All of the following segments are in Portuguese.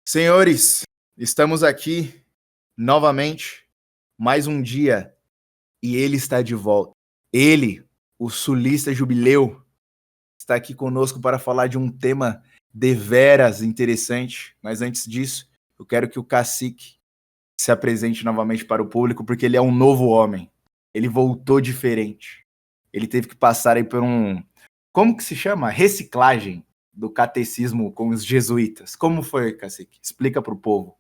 Senhores, estamos aqui novamente, mais um dia, e ele está de volta. Ele, o sulista Jubileu, está aqui conosco para falar de um tema deveras interessante. Mas antes disso, eu quero que o cacique se apresente novamente para o público, porque ele é um novo homem. Ele voltou diferente. Ele teve que passar aí por como que se chama? Reciclagem do catecismo com os jesuítas. Como foi, cacique? Explica para o povo.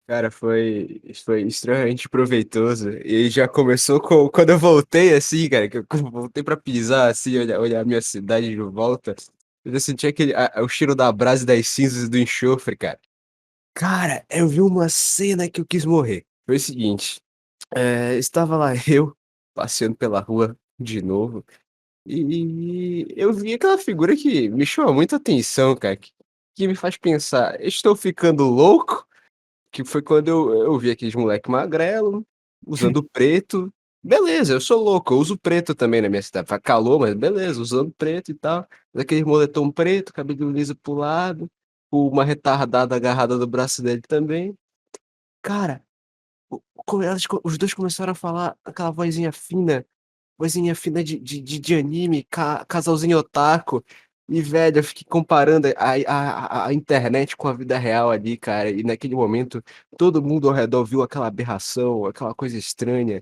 Cara, foi extremamente proveitoso. E já começou quando eu voltei, assim, cara, que eu voltei pra pisar, assim, olhar a minha cidade de volta. Eu já senti o cheiro da brasa e das cinzas do enxofre, cara. Cara, eu vi uma cena que eu quis morrer. Foi o seguinte, estava lá eu, passeando pela rua de novo, e eu vi aquela figura que me chama muita atenção, cara, que me faz pensar, estou ficando louco? Que foi quando eu vi aqueles moleque magrelo, usando preto. Beleza, eu sou louco, eu uso preto também na minha cidade. Faz calor, mas beleza, usando preto e tal. Aquele moletom preto, cabelo liso pro lado, com uma retardada agarrada no braço dele também. Cara, os dois começaram a falar aquela vozinha fina de anime, casalzinho otaku. E, velho, eu fiquei comparando a internet com a vida real ali, cara. E naquele momento, todo mundo ao redor viu aquela aberração, aquela coisa estranha.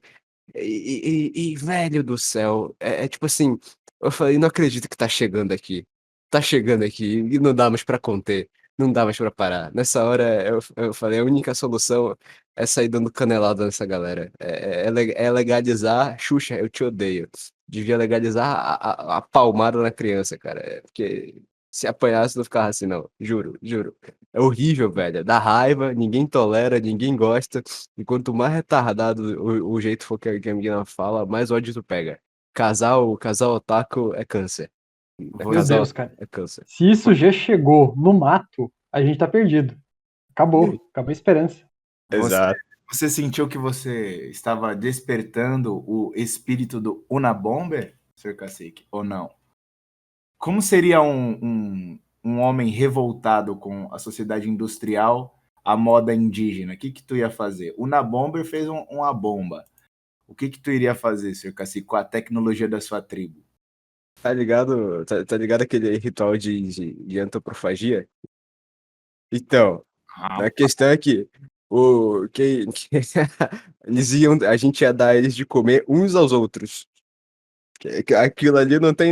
Velho do céu, é tipo assim, eu falei, não acredito que tá chegando aqui. Tá chegando aqui e não dá mais pra conter. Não dá mais pra parar. Nessa hora eu falei, a única solução é sair dando canelada nessa galera. É legalizar, Xuxa, eu te odeio. Devia legalizar a palmada na criança, cara. Porque se apanhasse não ficava assim, não. Juro, juro. É horrível, velho. Dá raiva, ninguém tolera, ninguém gosta. E quanto mais retardado o jeito for que a menina fala, mais ódio tu pega. Casal otaku é câncer. Meu Você, Deus, Casal cara. é câncer. Se isso já chegou no mato, a gente tá perdido. Acabou. Acabou a esperança. você, Exato. você sentiu que você estava despertando o espírito do Unabomber, Sr. Cacique, ou não? Como seria um homem revoltado com a sociedade industrial, a moda indígena? O que que tu ia fazer? O Unabomber fez uma bomba. O que que tu iria fazer, Sr. Cacique, com a tecnologia da sua tribo? Tá ligado? Tá ligado aquele ritual de antropofagia? Então, a Rapaz, questão é que a gente ia dar a eles de comer uns aos outros. Aquilo ali não tem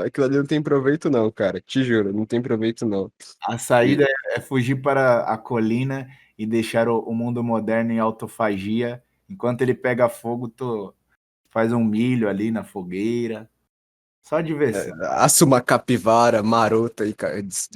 aquilo ali não tem proveito não, cara. Te juro, não tem proveito não. a saída E é fugir para a colina e deixar o mundo moderno em autofagia. Enquanto ele pega fogo, tu faz um milho ali na fogueira. Só diversão. assa uma capivara marota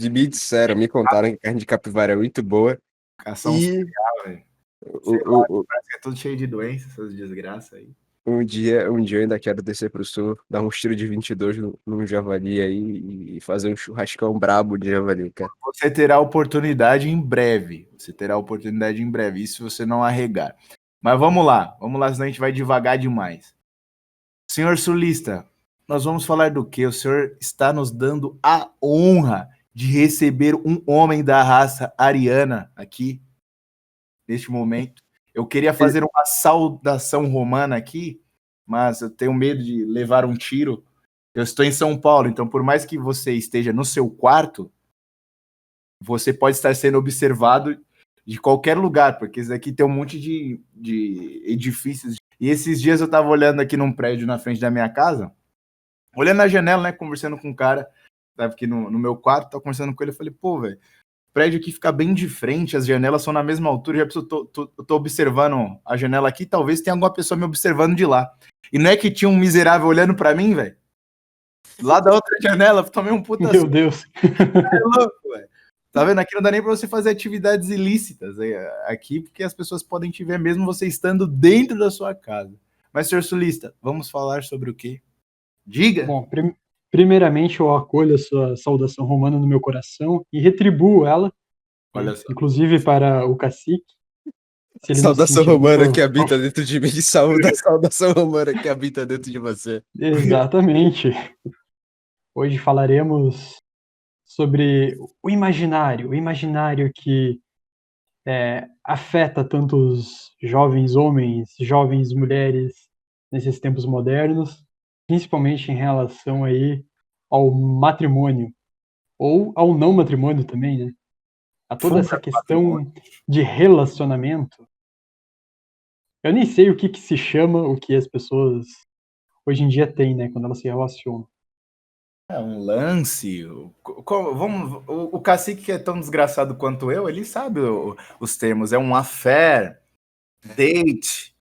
me disseram, me contaram que carne de capivara é muito boa. Cação E cereal, velho. o, Sei lá, o, o- parece que é tudo cheio de doenças, essas desgraças aí. um dia eu ainda quero descer pro sul, dar um tiro de 22 num javali aí e fazer um churrascão brabo de javali, cara. Você terá oportunidade em breve. Você terá oportunidade em breve. Isso se você não arregar. Mas vamos lá, senão a gente vai devagar demais. Senhor Sulista, nós vamos falar do que? O senhor está nos dando a honra de receber um homem da raça ariana aqui, neste momento. Eu queria fazer uma saudação romana aqui, mas eu tenho medo de levar um tiro. Eu estou em São Paulo, então por mais que você esteja no seu quarto, você pode estar sendo observado de qualquer lugar, porque isso aqui tem um monte de edifícios. E esses dias eu estava olhando aqui num prédio na frente da minha casa, olhando na janela, né, conversando com um cara, tava aqui no meu quarto, tava conversando com ele, eu falei, pô, velho, o prédio aqui fica bem de frente, as janelas são na mesma altura, já preciso, eu tô observando a janela aqui, talvez tenha alguma pessoa me observando de lá. E não é que tinha um miserável olhando para mim, velho? Lá da outra janela, tomei um puta Meu Deus. é louco, velho. Tá vendo? Aqui não dá nem pra você fazer atividades ilícitas aqui, porque as pessoas podem te ver mesmo você estando dentro da sua casa. Mas, senhor Sulista, vamos falar sobre o quê? Diga! Bom, primeiramente eu acolho a sua saudação romana no meu coração e retribuo ela, Olha né? só. Inclusive para o cacique, se ele não se Saudação sentir bem romana que habita dentro de mim, saúde a saudação romana que habita dentro de você. Exatamente. Hoje falaremos sobre o imaginário que afeta tanto os jovens homens, jovens mulheres nesses tempos modernos, principalmente em relação aí ao matrimônio ou ao não matrimônio também, né? A toda essa questão de relacionamento. Eu nem sei o que se chama, o que as pessoas hoje em dia têm, né, quando elas se relacionam. É um lance. O cacique que é tão desgraçado quanto eu, ele sabe os termos. É um affair, date.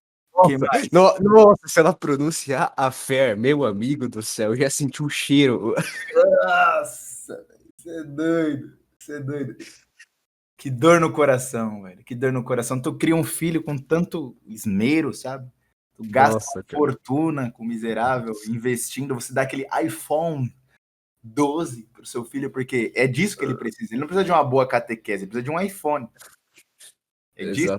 Nossa, se ela pronunciar affair, meu amigo do céu, eu já senti um cheiro. Nossa, você é doido. Você é doido. Que dor no coração, velho. Que dor no coração. Tu cria um filho com tanto esmero, sabe? Tu gasta Nossa, uma cara. fortuna com o miserável, investindo. Você dá aquele iPhone 12 pro seu filho, porque é disso que ele precisa. Ele não precisa de uma boa catequese, ele precisa de um iPhone. É disso.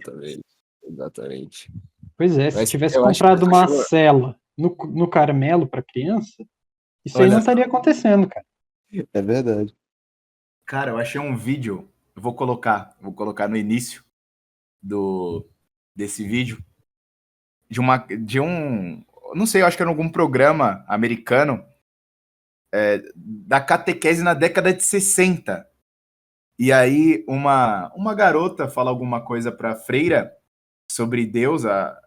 Exatamente. Pois é, se Mas tivesse eu acho que comprado uma continua. cela no caramelo para criança, isso aí Olha não só. estaria acontecendo, cara. É verdade. Cara, eu achei um vídeo, eu vou colocar no início desse vídeo, não sei, eu acho que era algum programa americano, da catequese na década de 60. E aí uma garota fala alguma coisa pra freira sobre Deus, a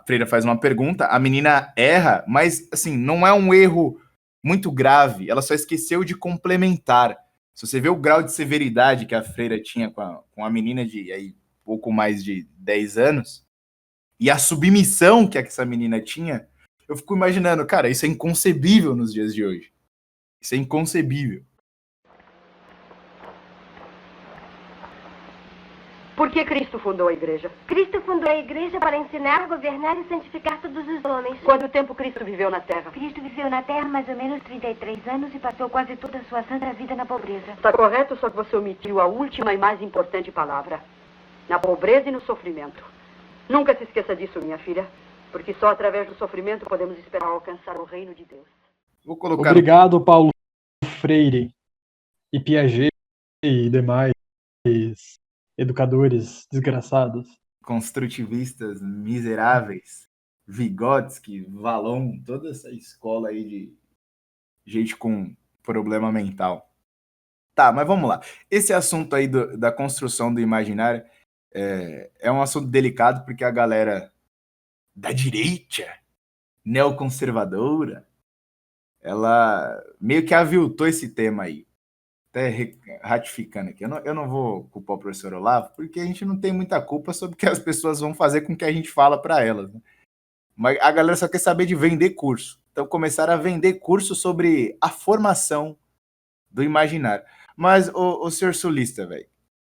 freira faz uma pergunta, a menina erra, mas assim, não é um erro muito grave, ela só esqueceu de complementar. Se você vê o grau de severidade que a freira tinha com a menina de aí, pouco mais de 10 anos, e a submissão que essa menina tinha, eu fico imaginando, cara, isso é inconcebível nos dias de hoje. Isso é inconcebível. Por que Cristo fundou a igreja? Cristo fundou a igreja para ensinar, governar e santificar todos os homens. Quanto tempo Cristo viveu na Terra? Cristo viveu na Terra mais ou menos 33 anos e passou quase toda a sua santa vida na pobreza. Está correto, só que você omitiu a última e mais importante palavra. Na pobreza e no sofrimento. Nunca se esqueça disso, minha filha, porque só através do sofrimento podemos esperar alcançar o reino de Deus. Vou colocar Obrigado, Paulo Freire e Piaget e demais educadores desgraçados. construtivistas miseráveis, Vygotsky, Valon, toda essa escola aí de gente com problema mental. Tá, mas vamos lá. Esse assunto aí da construção do imaginário é um assunto delicado porque a galera da direita, neoconservadora, ela meio que aviltou esse tema aí. Até ratificando aqui. Eu não vou culpar o professor Olavo, porque a gente não tem muita culpa sobre o que as pessoas vão fazer com o que a gente fala para elas. Né? Mas a galera só quer saber de vender curso. Então começaram a vender curso sobre a formação do imaginário. Mas, o senhor sulista, velho,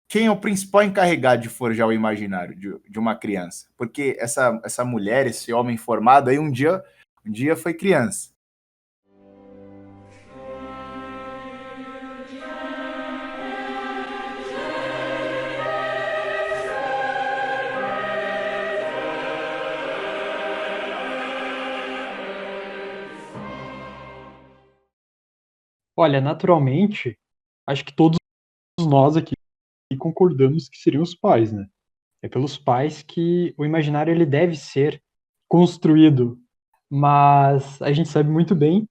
quem é o principal encarregado de forjar o imaginário de uma criança? Porque essa mulher, esse homem formado aí, um dia foi criança. Olha, naturalmente, acho que todos nós aqui concordamos que seriam os pais, né? É pelos pais que o imaginário ele deve ser construído, mas a gente sabe muito bem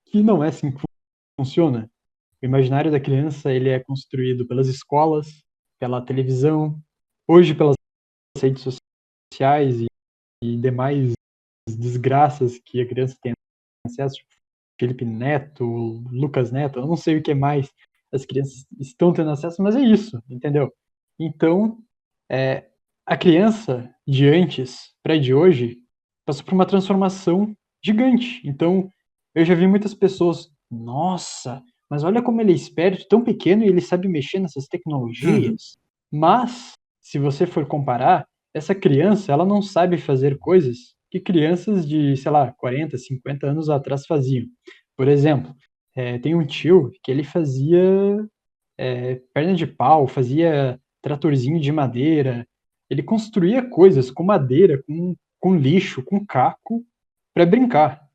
que não é assim que funciona. O imaginário da criança ele é construído pelas escolas, pela televisão, hoje pelas redes sociais e demais desgraças que a criança tem acesso, tipo Felipe Neto, Lucas Neto, eu não sei o que mais as crianças estão tendo acesso, mas é isso, entendeu? Então, a criança de antes para de hoje passou por uma transformação gigante. Então, eu já vi muitas pessoas, nossa, mas olha como ele é esperto, tão pequeno e ele sabe mexer nessas tecnologias. Mas, se você for comparar, essa criança, ela não sabe fazer coisas que crianças de, sei lá, 40, 50 anos atrás faziam. Por exemplo, tem um tio que ele fazia perna de pau, fazia tratorzinho de madeira, ele construía coisas com madeira, com lixo, com caco, para brincar.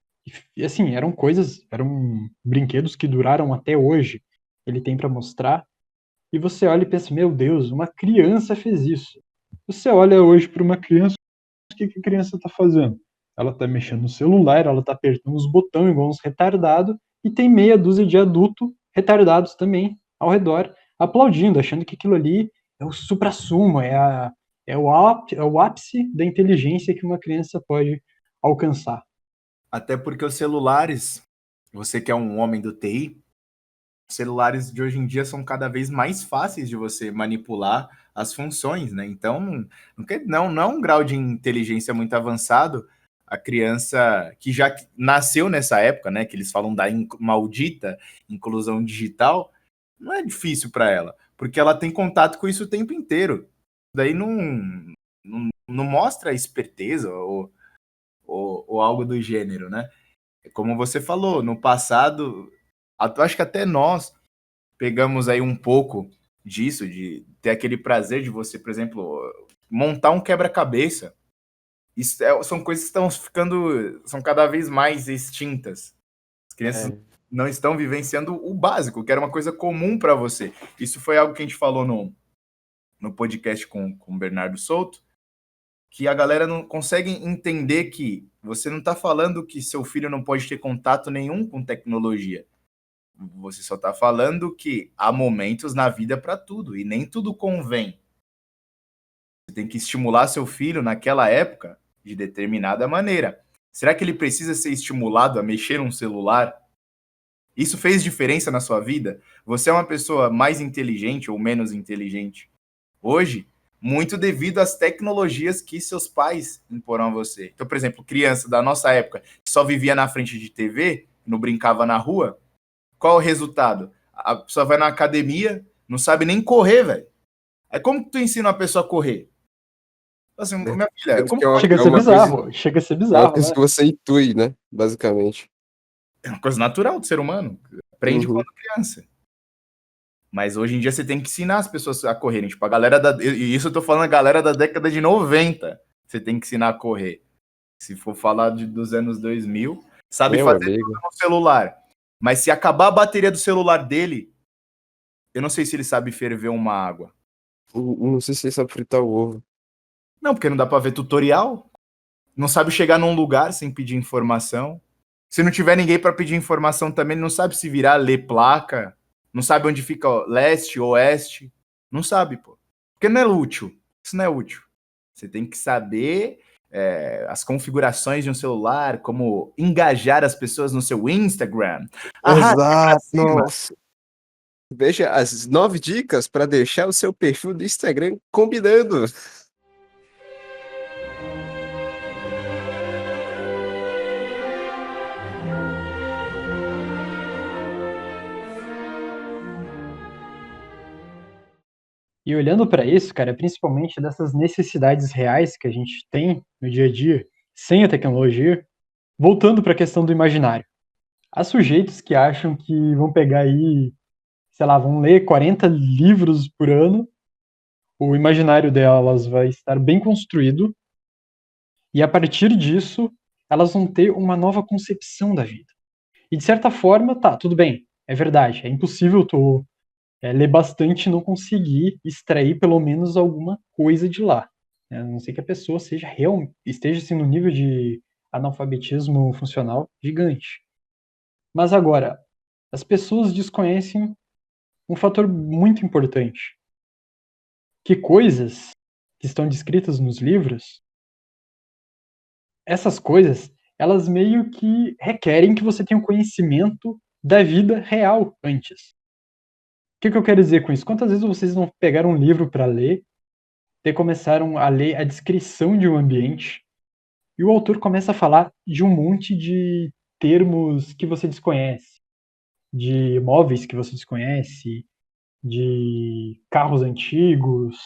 E assim, eram brinquedos que duraram até hoje. Ele tem para mostrar. e você olha e pensa, meu Deus, uma criança fez isso. Você olha hoje para uma criança, o que a criança está fazendo? Ela está mexendo no celular, ela está apertando os botões igual uns retardados, e tem meia dúzia de adultos retardados também ao redor, aplaudindo, achando que aquilo ali é o suprassumo, é o ápice da inteligência que uma criança pode alcançar. Até porque os celulares, você que é um homem do TI, os celulares de hoje em dia são cada vez mais fáceis de você manipular as funções, né? Então, não é um grau de inteligência muito avançado. A criança que já nasceu nessa época, né? Que eles falam da maldita inclusão digital, não é difícil para ela, porque ela tem contato com isso o tempo inteiro. Daí não mostra esperteza ou algo do gênero, né? Como você falou, no passado, eu acho que até nós pegamos aí um pouco disso, de ter aquele prazer de você, por exemplo, montar um quebra-cabeça. São coisas que são cada vez mais extintas. As crianças não estão vivenciando o básico, que era uma coisa comum para você. Isso foi algo que a gente falou no podcast com o Bernardo Souto, que a galera não consegue entender que você não está falando que seu filho não pode ter contato nenhum com tecnologia. Você só está falando que há momentos na vida para tudo, e nem tudo convém. Você tem que estimular seu filho naquela época de determinada maneira. Será que ele precisa ser estimulado a mexer num celular? Isso fez diferença na sua vida? Você é uma pessoa mais inteligente ou menos inteligente hoje, muito devido às tecnologias que seus pais imporam a você. Então, por exemplo, criança da nossa época que só vivia na frente de TV, não brincava na rua, qual o resultado? A pessoa vai na academia, não sabe nem correr, velho. Aí como que tu ensina uma pessoa a correr? Assim, minha filha, como Chega a ser bizarro, chega a ser É uma bizarro, coisa né? que você intui, né? Basicamente. é uma coisa natural do ser humano. Aprende Uhum. quando criança. Mas hoje em dia você tem que ensinar as pessoas a correrem. Tipo, a galera e isso eu tô falando a galera da década de 90. Você tem que ensinar a correr. Se for falar dos anos 2000, sabe Meu fazer amigo. tudo no celular. Mas se acabar a bateria do celular dele, eu não sei se ele sabe ferver uma água. Não sei se ele sabe fritar o ovo. Não, porque não dá pra ver tutorial. Não sabe chegar num lugar sem pedir informação. Se não tiver ninguém pra pedir informação também, não sabe se virar, ler placa. Não sabe onde fica leste, oeste. Não sabe, pô. Porque não é útil. Isso não é útil. Você tem que saber as configurações de um celular, como engajar as pessoas no seu Instagram. Arraste pra Exato. cima. Nossa. Veja as 9 dicas para deixar o seu perfil do Instagram combinando. E olhando para isso, cara, principalmente dessas necessidades reais que a gente tem no dia a dia, sem a tecnologia, voltando para a questão do imaginário. Há sujeitos que acham que vão pegar aí, sei lá, vão ler 40 livros por ano, o imaginário delas vai estar bem construído, e a partir disso, elas vão ter uma nova concepção da vida. E de certa forma, tá, tudo bem, é verdade, é impossível tu ler bastante e não conseguir extrair pelo menos alguma coisa de lá. A não ser que a pessoa esteja assim, no nível de analfabetismo funcional gigante. Mas agora, as pessoas desconhecem um fator muito importante. Que coisas que estão descritas nos livros, essas coisas, elas meio que requerem que você tenha um conhecimento da vida real antes. O que eu quero dizer com isso? Quantas vezes vocês não pegaram um livro para ler, e começaram a ler a descrição de um ambiente, e o autor começa a falar de um monte de termos que você desconhece, de móveis que você desconhece, de carros antigos,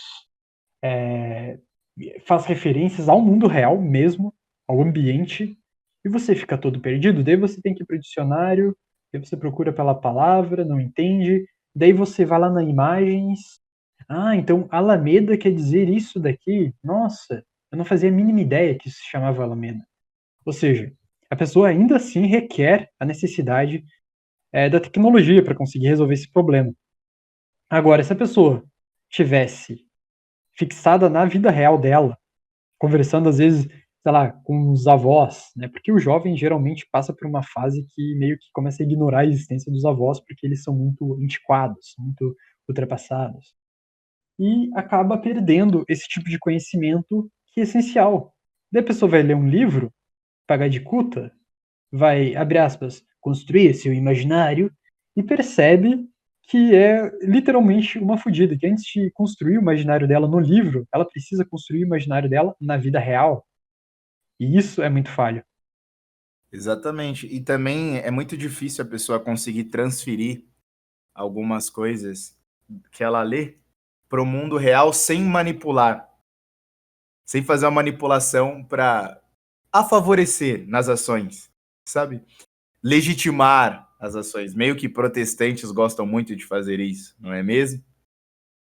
faz referências ao mundo real mesmo, ao ambiente, e você fica todo perdido. Daí você tem que ir para o dicionário, daí você procura pela palavra, não entende, daí você vai lá na imagens. Ah, então Alameda quer dizer isso daqui? Nossa, eu não fazia a mínima ideia que isso se chamava Alameda. Ou seja, a pessoa ainda assim requer a necessidade da tecnologia para conseguir resolver esse problema. Agora, se a pessoa tivesse fixada na vida real dela, conversando às vezes, sei lá, com os avós, né? Porque o jovem geralmente passa por uma fase que meio que começa a ignorar a existência dos avós porque eles são muito antiquados, muito ultrapassados. E acaba perdendo esse tipo de conhecimento que é essencial. Daí a pessoa vai ler um livro, pagar de culta, vai, abre aspas, construir seu imaginário e percebe que é literalmente uma fodida, que antes de construir o imaginário dela no livro, ela precisa construir o imaginário dela na vida real. E isso é muito falho. Exatamente. E também é muito difícil a pessoa conseguir transferir algumas coisas que ela lê para o mundo real sem manipular, sem fazer uma manipulação para a favorecer nas ações, sabe? Legitimar as ações. Meio que protestantes gostam muito de fazer isso, não é mesmo?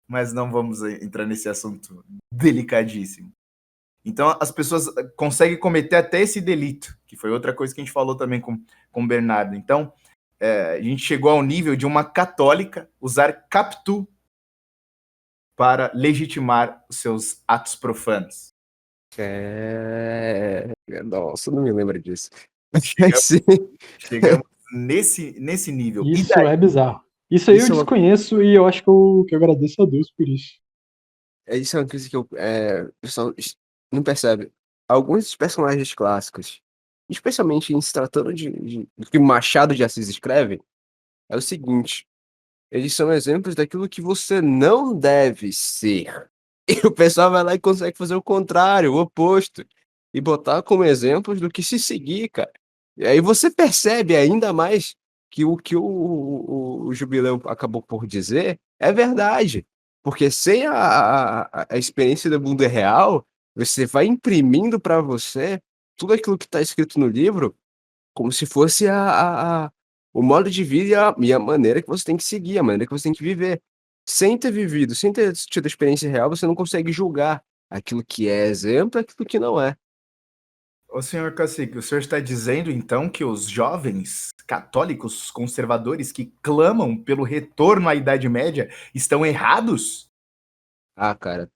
Mas não vamos entrar nesse assunto delicadíssimo. Então, as pessoas conseguem cometer até esse delito, que foi outra coisa que a gente falou também com o Bernardo. Então, a gente chegou ao nível de uma católica usar Capitu para legitimar os seus atos profanos. Nossa, não me lembro disso. Chegamos, Sim. chegamos nesse nível. E Isso daí, é bizarro. Isso aí Isso eu é uma- desconheço e eu acho que eu agradeço a Deus por isso. Isso é uma coisa que o pessoal não percebe. Alguns dos personagens clássicos, especialmente em se tratando do que Machado de Assis escreve, é o seguinte: eles são exemplos daquilo que você não deve ser. E o pessoal vai lá e consegue fazer o contrário, o oposto, e botar como exemplos do que se seguir, cara. E aí você percebe ainda mais que o que o Jubileu acabou por dizer é verdade. Porque sem a experiência do mundo real, você vai imprimindo para você tudo aquilo que está escrito no livro como se fosse o modo de vida e a maneira que você tem que seguir, a maneira que você tem que viver. Sem ter vivido, sem ter tido a experiência real, você não consegue julgar aquilo que é exemplo e aquilo que não é. ô senhor Cacique, o senhor está dizendo então que os jovens católicos conservadores que clamam pelo retorno à Idade Média estão errados? Ah, cara,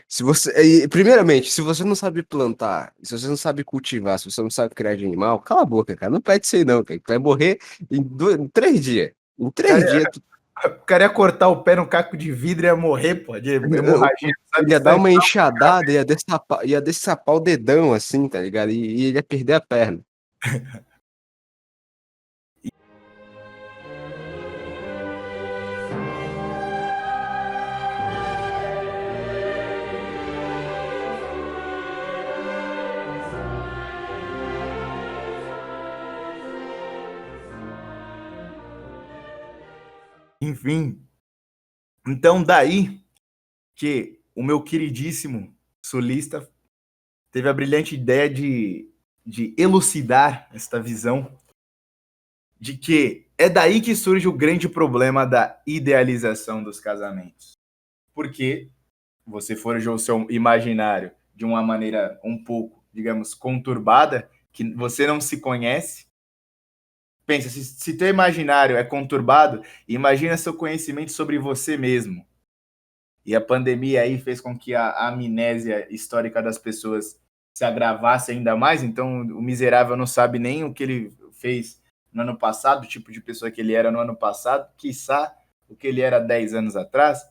se você, primeiramente, se você não sabe plantar, se você não sabe cultivar, se você não sabe criar de animal, cala a boca, cara, não pede isso aí não, cara, tu vai morrer em 3 dias. Em três Cara, dias, o cara ia cortar o pé no caco de vidro e ia morrer, pô, de hemorragia, sabe? ele ia dar uma enxadada, ia destapar o dedão, assim, tá ligado? E ele ia perder a perna. Enfim, então daí que o meu queridíssimo sulista teve a brilhante ideia de elucidar esta visão de que é daí que surge o grande problema da idealização dos casamentos. Porque você forjou o seu imaginário de uma maneira um pouco, digamos, conturbada, que você não se conhece. Pensa, se teu imaginário é conturbado, imagina seu conhecimento sobre você mesmo. E a pandemia aí fez com que a amnésia histórica das pessoas se agravasse ainda mais, então o miserável não sabe nem o que ele fez no ano passado, o tipo de pessoa que ele era no ano passado, quiçá o que ele era 10 anos atrás.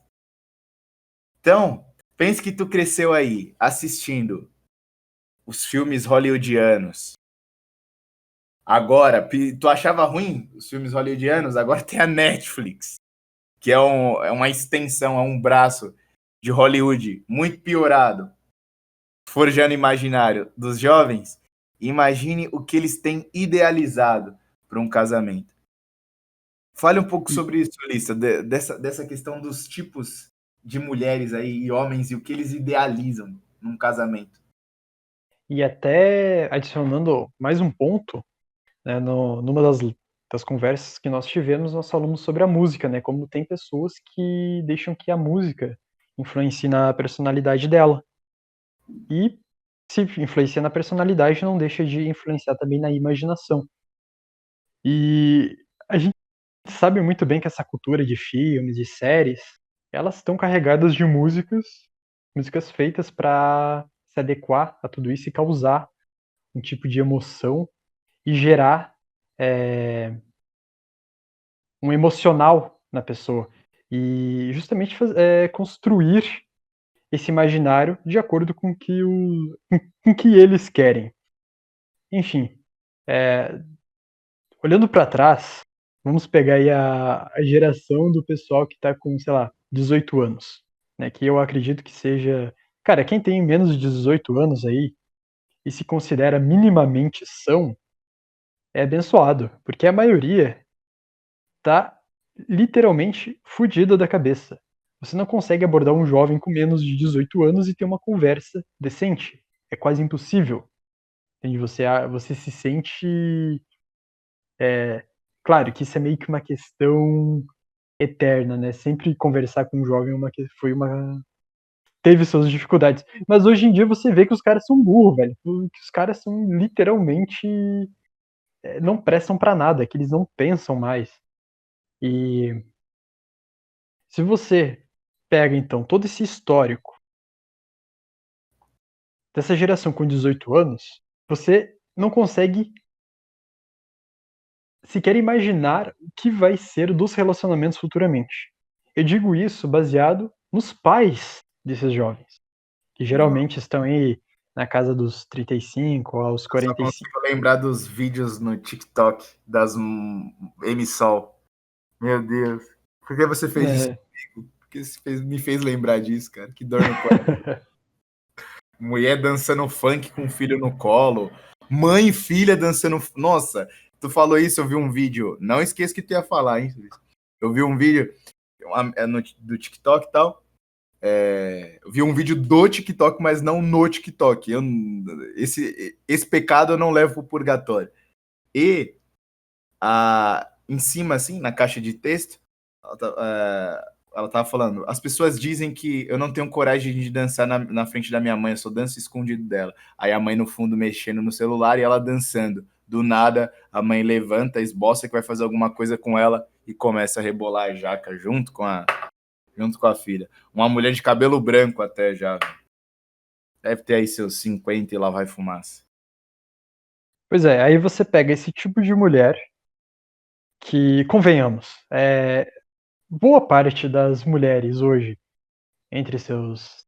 Então, pense que tu cresceu aí assistindo os filmes hollywoodianos. Agora, tu achava ruim os filmes hollywoodianos? Agora tem a Netflix, que é uma extensão, é um braço de Hollywood muito piorado, forjando imaginário dos jovens. Imagine o que eles têm idealizado para um casamento. Fale um pouco sobre isso, Lissa, dessa questão dos tipos de mulheres aí e homens e o que eles idealizam num casamento. E até adicionando mais um ponto, né, numa das conversas que nós tivemos, nós falamos sobre a música, né? Como tem pessoas que deixam que a música influencie na personalidade dela. E se influencia na personalidade, não deixa de influenciar também na imaginação. E a gente sabe muito bem que essa cultura de filmes, de séries, elas estão carregadas de músicas feitas para se adequar a tudo isso e causar um tipo de emoção e gerar um emocional na pessoa. E justamente construir esse imaginário de acordo com com que eles querem. Enfim, olhando para trás, vamos pegar aí a geração do pessoal que tá com, sei lá, 18 anos, né? Que eu acredito que seja. Cara, quem tem menos de 18 anos aí e se considera minimamente são, é abençoado, porque a maioria tá literalmente fudida da cabeça. Você não consegue abordar um jovem com menos de 18 anos e ter uma conversa decente. É quase impossível. Entende? Você se sente. Claro que isso é meio que uma questão eterna, né? Sempre conversar com um jovem teve suas dificuldades. Mas hoje em dia você vê que os caras são burros, velho. Que os caras são literalmente não prestam pra nada, que eles não pensam mais. E se você pega então todo esse histórico dessa geração com 18 anos, você não consegue sequer imaginar o que vai ser dos relacionamentos futuramente. Eu digo isso baseado nos pais desses jovens, que geralmente estão aí na casa dos 35 aos Só 45. consigo lembrar dos vídeos no TikTok das M-Sol. Meu Deus. Por que você fez isso É, comigo? Por que você me fez lembrar disso, cara? Que dor no coração. Mulher dançando funk com o filho no colo. Mãe e filha dançando. Nossa, tu falou isso, eu vi um vídeo. Não esqueça que tu ia falar, hein? Eu vi um vídeo do TikTok e tal. Eu vi um vídeo do TikTok, mas não no TikTok. Esse pecado eu não levo pro purgatório. E em cima, assim, na caixa de texto, ela tava falando: as pessoas dizem que eu não tenho coragem de dançar na frente da minha mãe, eu só danço escondido dela. Aí a mãe no fundo mexendo no celular e ela dançando. Do nada, a mãe levanta, esboça que vai fazer alguma coisa com ela e começa a rebolar a jaca junto com a filha. Uma mulher de cabelo branco até já. Deve ter aí seus 50 e lá vai fumaça. pois é, aí você pega esse tipo de mulher que, convenhamos, boa parte das mulheres hoje, entre seus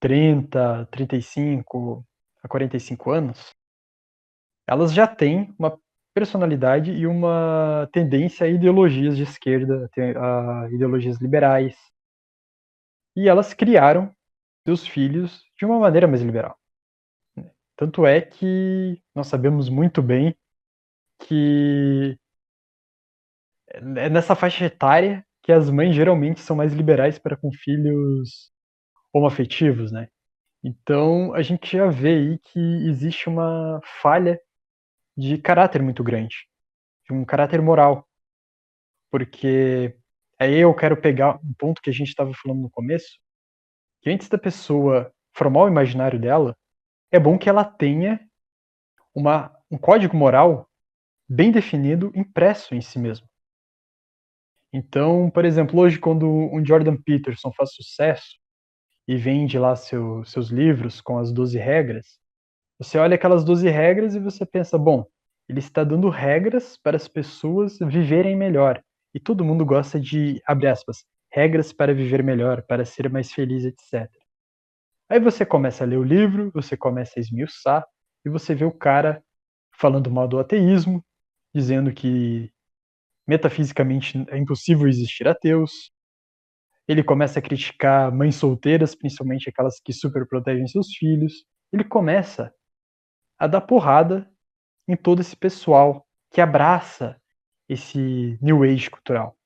30, 35 a 45 anos, elas já têm uma personalidade e uma tendência a ideologias de esquerda, a ideologias liberais. E elas criaram seus filhos de uma maneira mais liberal. Tanto é que nós sabemos muito bem que é nessa faixa etária que as mães geralmente são mais liberais para com filhos homoafetivos, né? Então a gente já vê aí que existe uma falha de caráter muito grande, de um caráter moral, porque aí eu quero pegar um ponto que a gente estava falando no começo, que antes da pessoa formar o imaginário dela, é bom que ela tenha um código moral bem definido, impresso em si mesmo. Então, por exemplo, hoje quando um Jordan Peterson faz sucesso e vende lá seus livros com as 12 regras, você olha aquelas 12 regras e você pensa, bom, ele está dando regras para as pessoas viverem melhor. E todo mundo gosta de, abre aspas, regras para viver melhor, para ser mais feliz, etc. Aí você começa a ler o livro, você começa a esmiuçar, e você vê o cara falando mal do ateísmo, dizendo que metafisicamente é impossível existir ateus. Ele começa a criticar mães solteiras, principalmente aquelas que superprotegem seus filhos. Ele começa a dar porrada em todo esse pessoal que abraça esse New Age cultural.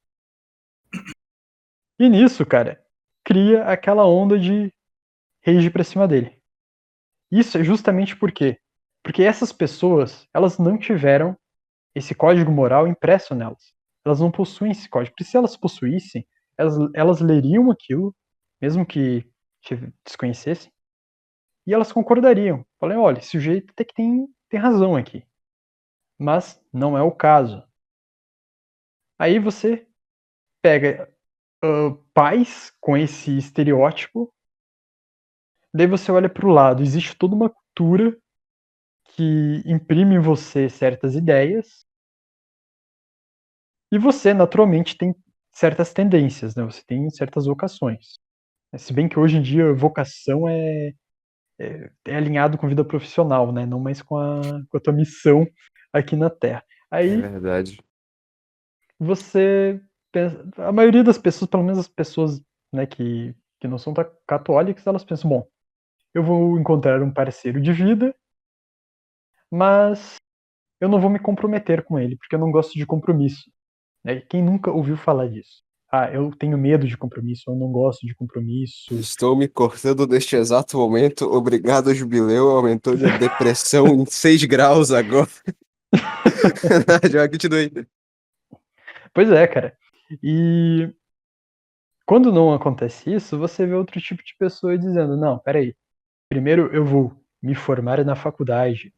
E nisso, cara, cria aquela onda de rage pra cima dele. Isso é justamente por quê? Porque essas pessoas, elas não tiveram esse código moral impresso nelas. Elas não possuem esse código. Porque se elas possuíssem, elas leriam aquilo, mesmo que desconhecessem, e elas concordariam. Falei, olha, esse sujeito até que tem razão aqui. Mas não é o caso. Aí você pega pais com esse estereótipo, daí você olha para o lado, existe toda uma cultura que imprime em você certas ideias, e você, naturalmente, tem certas tendências, né? Você tem certas vocações. Se bem que hoje em dia vocação é alinhado com vida profissional, né? Não mais com a tua missão aqui na Terra. É Aí verdade. você pensa, a maioria das pessoas, pelo menos as pessoas, né, que não são católicas, elas pensam, bom, eu vou encontrar um parceiro de vida, mas eu não vou me comprometer com ele, porque eu não gosto de compromisso. Né? Quem nunca ouviu falar disso? Ah, eu tenho medo de compromisso, eu não gosto de compromisso. Estou me cortando neste exato momento. Obrigado, Jubileu. Aumentou minha depressão em 6 graus agora. Já continue. Pois é, cara. E quando não acontece isso, você vê outro tipo de pessoa dizendo, não, peraí, primeiro eu vou me formar na faculdade,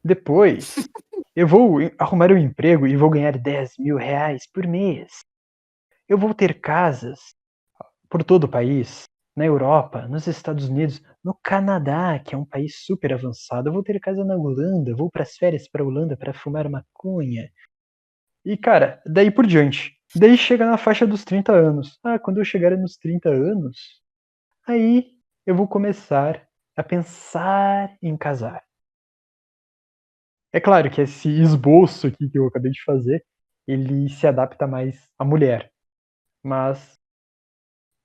depois eu vou arrumar um emprego e vou ganhar 10 mil reais por mês. Eu vou ter casas por todo o país, na Europa, nos Estados Unidos, no Canadá, que é um país super avançado. Eu vou ter casa na Holanda, vou para as férias para a Holanda para fumar maconha. E, cara, daí por diante. Daí chega na faixa dos 30 anos. Ah, quando eu chegar nos 30 anos, aí eu vou começar a pensar em casar. É claro que esse esboço aqui que eu acabei de fazer, ele se adapta mais à mulher. Mas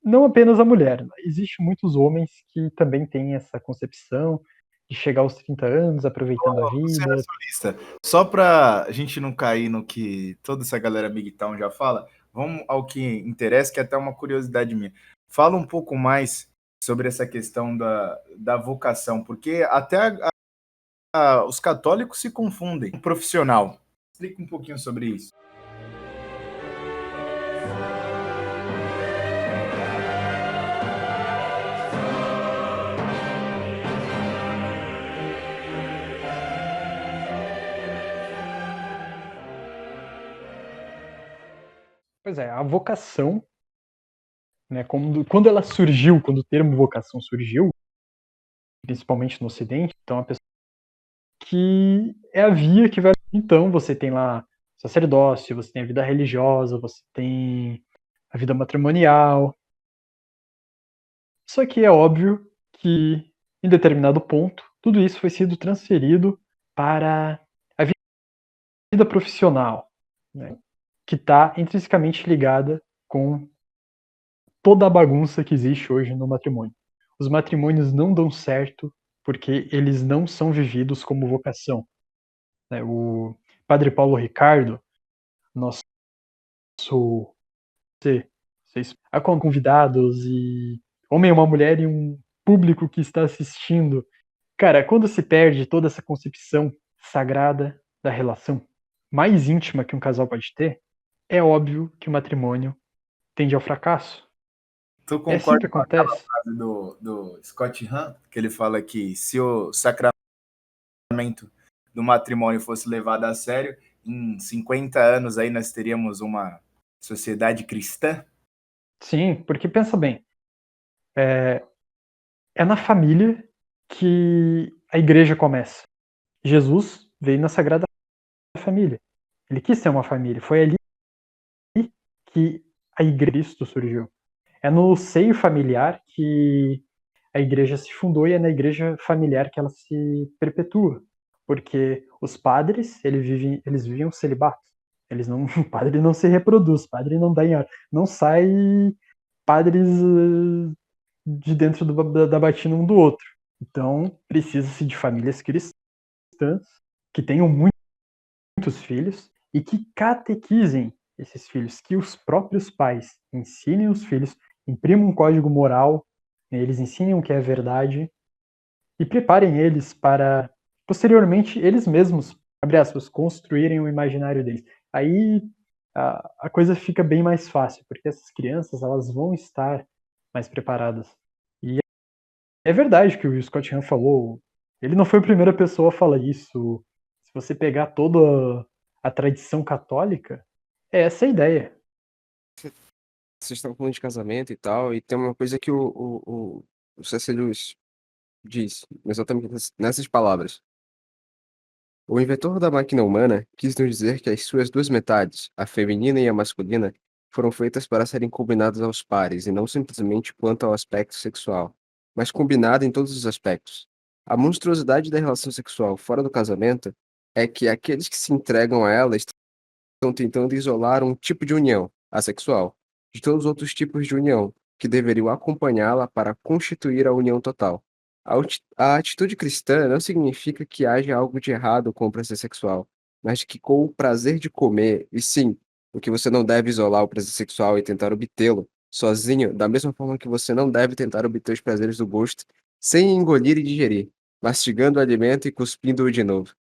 não apenas a mulher. Existem muitos homens que também têm essa concepção de chegar aos 30 anos, aproveitando a Luciano vida. Solista, só pra gente não cair no que toda essa galera Big Town já fala, vamos ao que interessa, que é até uma curiosidade minha. Fala um pouco mais sobre essa questão da vocação, porque até os católicos se confundem. Profissional. Explica um pouquinho sobre isso. Pois é, a vocação, né, quando ela surgiu, quando o termo vocação surgiu, principalmente no Ocidente, então a pessoa que é a via que vai. Então você tem lá sacerdócio, você tem a vida religiosa, você tem a vida matrimonial. Só que é óbvio que em determinado ponto tudo isso foi sido transferido para a vida profissional, né, que está intrinsecamente ligada com toda a bagunça que existe hoje no matrimônio. Os matrimônios não dão certo porque eles não são vividos como vocação. Né? O Padre Paulo Ricardo, nosso vocês convidados e homem é uma mulher e um público que está assistindo. Cara, quando se perde toda essa concepção sagrada da relação mais íntima que um casal pode ter, é óbvio que o matrimônio tende ao fracasso. Tu É assim concorda que com aquela acontece. frase do Scott Hahn, que ele fala que se o sacramento do matrimônio fosse levado a sério, em 50 anos aí nós teríamos uma sociedade cristã? Sim, porque pensa bem, é na família que a igreja começa. Jesus veio na Sagrada Família. Ele quis ser uma família. Foi ali que a igreja de Cristo surgiu. É no seio familiar que a igreja se fundou e é na igreja familiar que ela se perpetua. Porque os padres, eles viviam celibato. Eles não, o padre não se reproduz, o padre não dá em hora. Não sai padres de dentro da batina um do outro. Então, precisa-se de famílias cristãs que tenham muitos filhos e que catequizem esses filhos, que os próprios pais ensinem os filhos, imprimam um código moral, eles ensinem o que é verdade e preparem eles para, posteriormente, eles mesmos, abre aspas, construírem o imaginário deles. Aí a coisa fica bem mais fácil, porque essas crianças elas vão estar mais preparadas. E é verdade que o Scott Hahn falou, ele não foi a primeira pessoa a falar isso. Se você pegar toda a tradição católica, É essa a ideia. Vocês estão falando de casamento e tal, e tem uma coisa que o C.S. Lewis diz, exatamente nessas palavras. O inventor da máquina humana quis nos dizer que as suas duas metades, a feminina e a masculina, foram feitas para serem combinadas aos pares, e não simplesmente quanto ao aspecto sexual, mas combinada em todos os aspectos. A monstruosidade da relação sexual fora do casamento é que aqueles que se entregam a ela estão tentando isolar um tipo de união, a sexual, de todos os outros tipos de união, que deveriam acompanhá-la para constituir a união total. A atitude cristã não significa que haja algo de errado com o prazer sexual, mas que com o prazer de comer, e sim, o que você não deve isolar o prazer sexual e tentar obtê-lo sozinho, da mesma forma que você não deve tentar obter os prazeres do gosto sem engolir e digerir, mastigando o alimento e cuspindo-o de novo.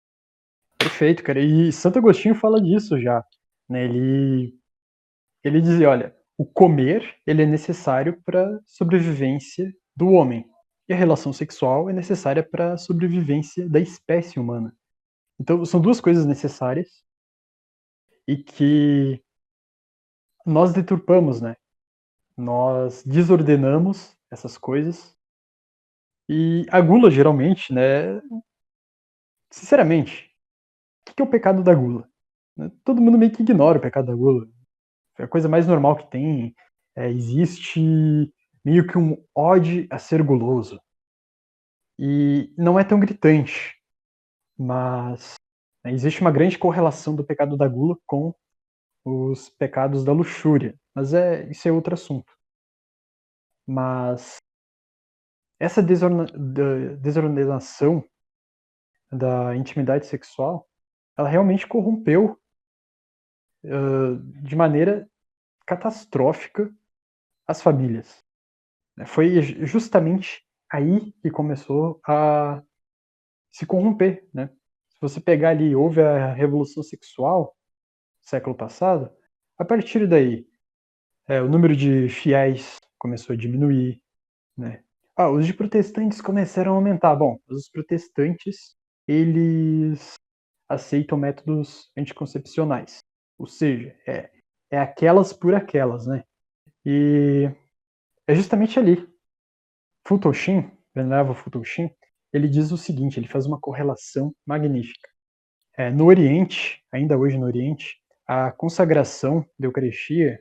Perfeito, cara. E Santo Agostinho fala disso já, né? Ele dizia, olha, o comer ele é necessário para a sobrevivência do homem. E a relação sexual é necessária para a sobrevivência da espécie humana. Então, são duas coisas necessárias e que nós deturpamos, né? Nós desordenamos essas coisas. E a gula, geralmente, né? Sinceramente, o que é o pecado da gula? Todo mundo meio que ignora o pecado da gula. É a coisa mais normal que tem. Existe meio que um ode a ser guloso. E não é tão gritante, mas existe uma grande correlação do pecado da gula com os pecados da luxúria. Mas isso é outro assunto. Mas essa desordenação da intimidade sexual, ela realmente corrompeu de maneira catastrófica as famílias. Foi justamente aí que começou a se corromper, né? Se você pegar ali, houve a Revolução Sexual, século passado, a partir daí, o número de fiéis começou a diminuir, né? Os de protestantes começaram a aumentar. Bom, os protestantes, eles aceitam métodos anticoncepcionais, ou seja, é aquelas por aquelas, né? E é justamente ali. Futoshi, Venerável Futoshi, ele diz o seguinte, ele faz uma correlação magnífica. No Oriente, ainda hoje no Oriente, a consagração da Eucaristia,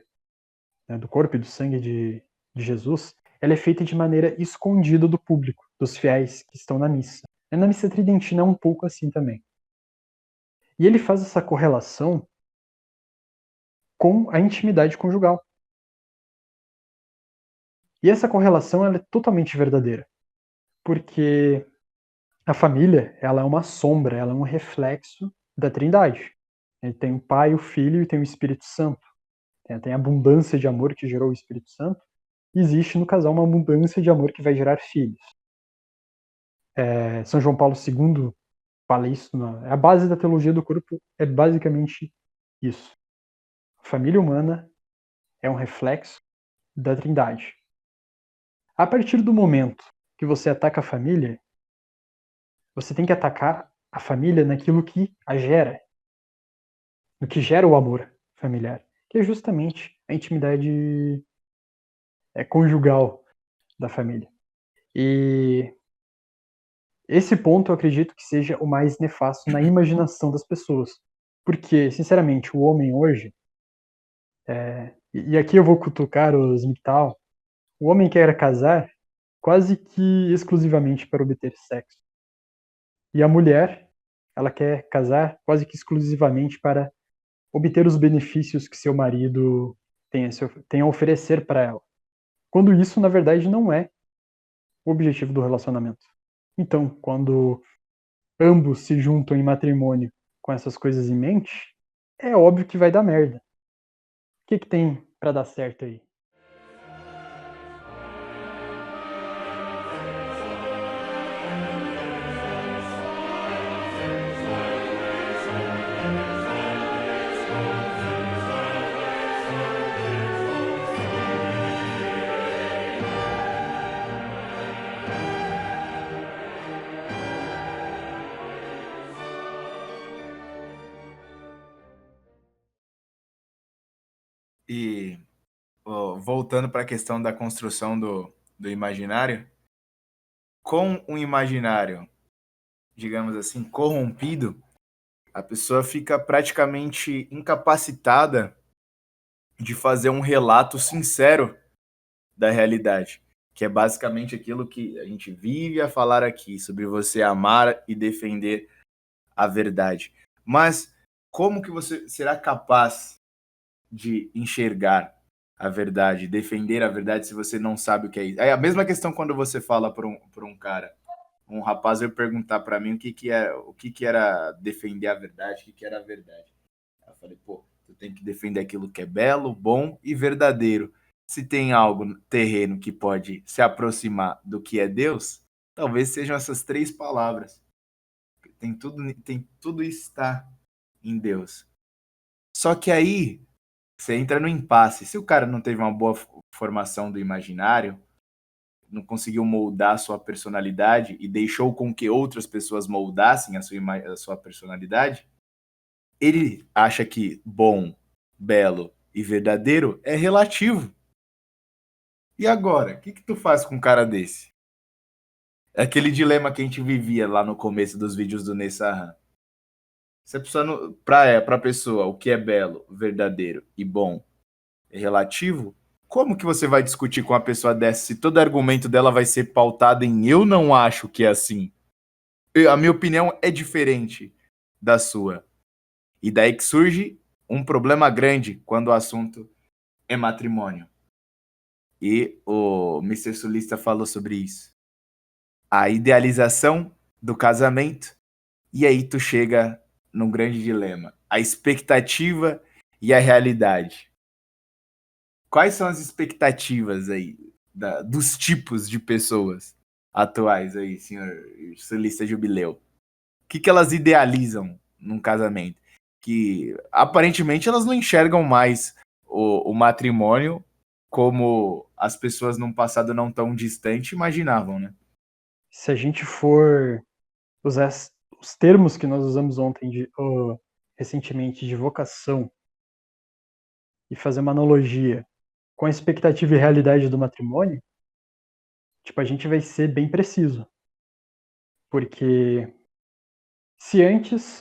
né, do corpo e do sangue de Jesus, ela é feita de maneira escondida do público, dos fiéis que estão na missa. Na missa tridentina é um pouco assim também. E ele faz essa correlação com a intimidade conjugal. E essa correlação ela é totalmente verdadeira, porque a família ela é uma sombra, ela é um reflexo da Trindade. Tem o Pai, o Filho e tem o Espírito Santo. Tem a abundância de amor que gerou o Espírito Santo. E existe no casal uma abundância de amor que vai gerar filhos. São João Paulo II fala isso. A base da teologia do corpo é basicamente isso. A família humana é um reflexo da Trindade. A partir do momento que você ataca a família, você tem que atacar a família naquilo que a gera, no que gera o amor familiar, que é justamente a intimidade conjugal da família. E esse ponto eu acredito que seja o mais nefasto na imaginação das pessoas. Porque, sinceramente, o homem hoje, e aqui eu vou cutucar os MGTOW, o homem quer casar quase que exclusivamente para obter sexo. E a mulher, ela quer casar quase que exclusivamente para obter os benefícios que seu marido tem a oferecer para ela. Quando isso, na verdade, não é o objetivo do relacionamento. Então, quando ambos se juntam em matrimônio com essas coisas em mente, é óbvio que vai dar merda. O que tem para dar certo aí? E voltando para a questão da construção do imaginário, com um imaginário, digamos assim, corrompido, a pessoa fica praticamente incapacitada de fazer um relato sincero da realidade, que é basicamente aquilo que a gente vive a falar aqui, sobre você amar e defender a verdade. Mas como que você será capaz de enxergar a verdade, defender a verdade, se você não sabe o que é isso? É a mesma questão quando você fala por um cara, um rapaz veio perguntar para mim o que era defender a verdade, o que era a verdade. Eu falei, pô, tu tem que defender aquilo que é belo, bom e verdadeiro. Se tem algo terreno que pode se aproximar do que é Deus, talvez sejam essas 3 palavras. Tem tudo está em Deus. Só que aí você entra no impasse. Se o cara não teve uma boa formação do imaginário, não conseguiu moldar a sua personalidade e deixou com que outras pessoas moldassem a sua personalidade, ele acha que bom, belo e verdadeiro é relativo. E agora? O que tu faz com um cara desse? É aquele dilema que a gente vivia lá no começo dos vídeos do Nessahan. Se a pessoa, pra pessoa, o que é belo, verdadeiro e bom é relativo, como que você vai discutir com uma pessoa dessa se todo argumento dela vai ser pautado em eu não acho que é assim? A minha opinião é diferente da sua. E daí que surge um problema grande quando o assunto é matrimônio. E o Mr. Sulista falou sobre isso. A idealização do casamento, e aí tu chega num grande dilema. A expectativa e a realidade. Quais são as expectativas aí dos tipos de pessoas atuais aí, senhor Sulista Jubileu? O que elas idealizam num casamento? Que aparentemente elas não enxergam mais o matrimônio como as pessoas num passado não tão distante imaginavam, né? Se a gente for usar os termos que nós usamos ontem, recentemente, de vocação, e fazer uma analogia com a expectativa e realidade do matrimônio, tipo, a gente vai ser bem preciso. Porque se antes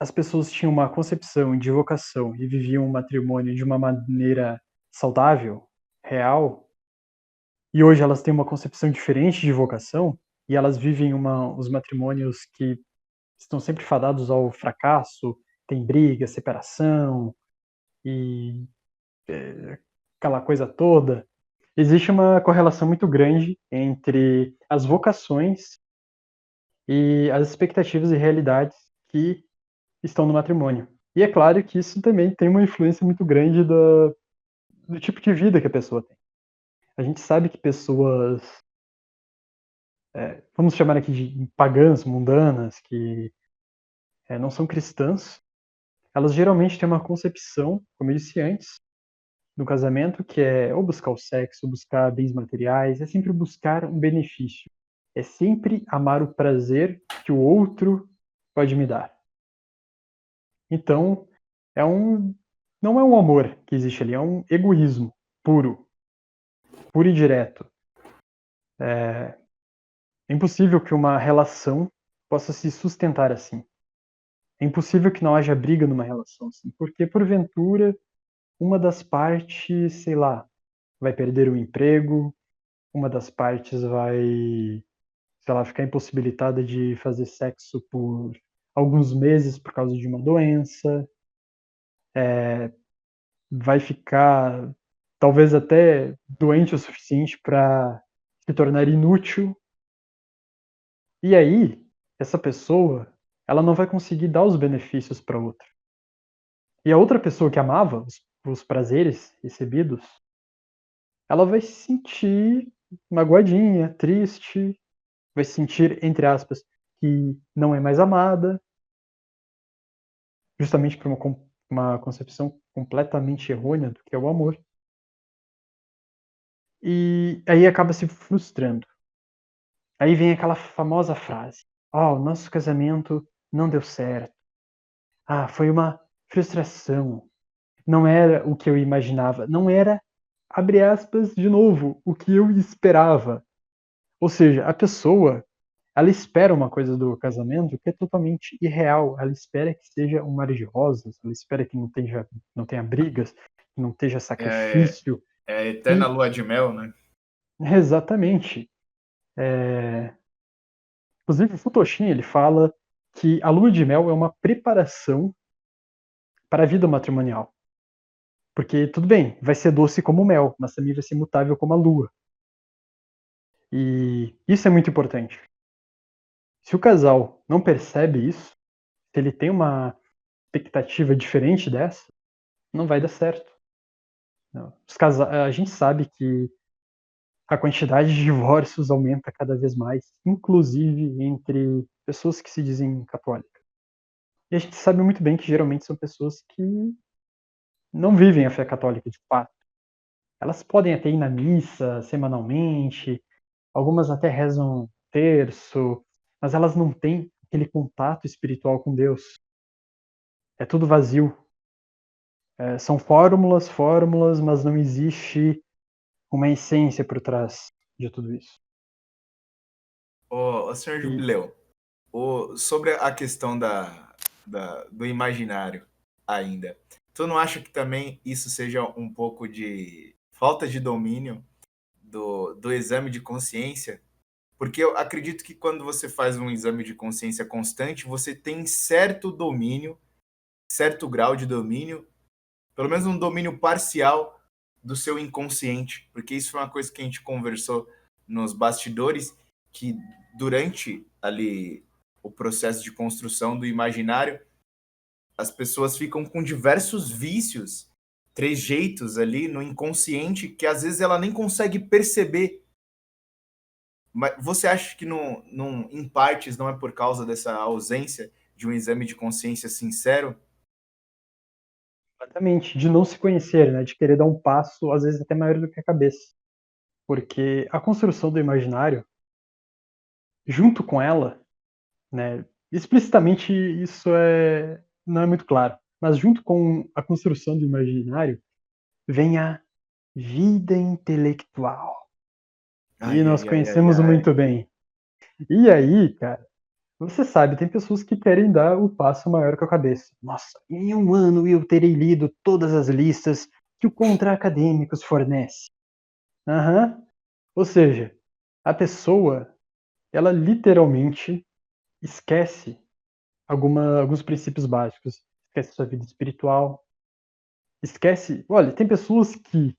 as pessoas tinham uma concepção de vocação e viviam um matrimônio de uma maneira saudável, real, e hoje elas têm uma concepção diferente de vocação, e elas vivem os matrimônios que estão sempre fadados ao fracasso, tem briga, separação e aquela coisa toda. Existe uma correlação muito grande entre as vocações e as expectativas e realidades que estão no matrimônio. E é claro que isso também tem uma influência muito grande do tipo de vida que a pessoa tem. A gente sabe que pessoas, vamos chamar aqui de pagãs, mundanas, que não são cristãs, elas geralmente têm uma concepção, como eu disse antes, do casamento, que é ou buscar o sexo, ou buscar bens materiais, é sempre buscar um benefício. É sempre amar o prazer que o outro pode me dar. Então, não é um amor que existe ali, é um egoísmo puro e direto. É impossível que uma relação possa se sustentar assim. É impossível que não haja briga numa relação assim, porque porventura uma das partes, sei lá, vai perder o emprego, uma das partes vai, sei lá, ficar impossibilitada de fazer sexo por alguns meses por causa de uma doença, vai ficar talvez até doente o suficiente para se tornar inútil. E aí, essa pessoa, ela não vai conseguir dar os benefícios para outra. E a outra pessoa que amava os prazeres recebidos, ela vai se sentir magoadinha, triste, vai se sentir, entre aspas, que não é mais amada, justamente por uma concepção completamente errônea do que é o amor. E aí acaba se frustrando. Aí vem aquela famosa frase: "Oh, o nosso casamento não deu certo. Ah, foi uma frustração. não era o que eu imaginava, não era, abre aspas, de novo, o que eu esperava. Ou seja, a pessoa, ela espera uma coisa do casamento que é totalmente irreal. Ela espera que seja um mar de rosas, ela espera que não tenha brigas, que não tenha É, sacrifício. é a eterna E, lua de mel, né? exatamente. Inclusive, o Futoshi, ele fala que a lua de mel é uma preparação para a vida matrimonial. Porque, tudo bem, vai ser doce como o mel, mas também vai ser mutável como a lua. E isso é muito importante. Se o casal não percebe isso, se ele tem uma expectativa diferente dessa, não vai dar certo. Não. A gente sabe que a quantidade de divórcios aumenta cada vez mais, inclusive entre pessoas que se dizem católicas. E a gente sabe muito bem que geralmente são pessoas que não vivem a fé católica de fato. Elas podem até ir na missa semanalmente, algumas até rezam terço, mas elas não têm aquele contato espiritual com Deus. É tudo vazio. São fórmulas, mas não existe uma essência por trás de tudo isso. Ô, senhor E, Jubileu, sobre a questão do imaginário ainda, tu não acha que também isso seja um pouco de falta de domínio do exame de consciência? Porque eu acredito que quando você faz um exame de consciência constante, você tem certo domínio, certo grau de domínio, pelo menos um domínio parcial do seu inconsciente, porque isso foi uma coisa que a gente conversou nos bastidores, que durante ali o processo de construção do imaginário, as pessoas ficam com diversos vícios, trejeitos ali no inconsciente que às vezes ela nem consegue perceber. Mas você acha que em partes não é por causa dessa ausência de um exame de consciência sincero? exatamente, de não se conhecer, né, de querer dar um passo, às vezes até maior do que a cabeça. Porque a construção do imaginário, junto com ela, né, explicitamente isso não é muito claro, mas junto com a construção do imaginário, vem a vida intelectual. E Ai, nós ai, ai, ai, conhecemos ai. muito bem. E aí, cara, você sabe, tem pessoas que querem dar o passo maior que a cabeça. Nossa, em um ano eu terei lido todas as listas que o Contra Acadêmicos fornece. Aham. Ou seja, a pessoa, ela literalmente esquece alguns princípios básicos. Esquece sua vida espiritual. Esquece. Olha, tem pessoas que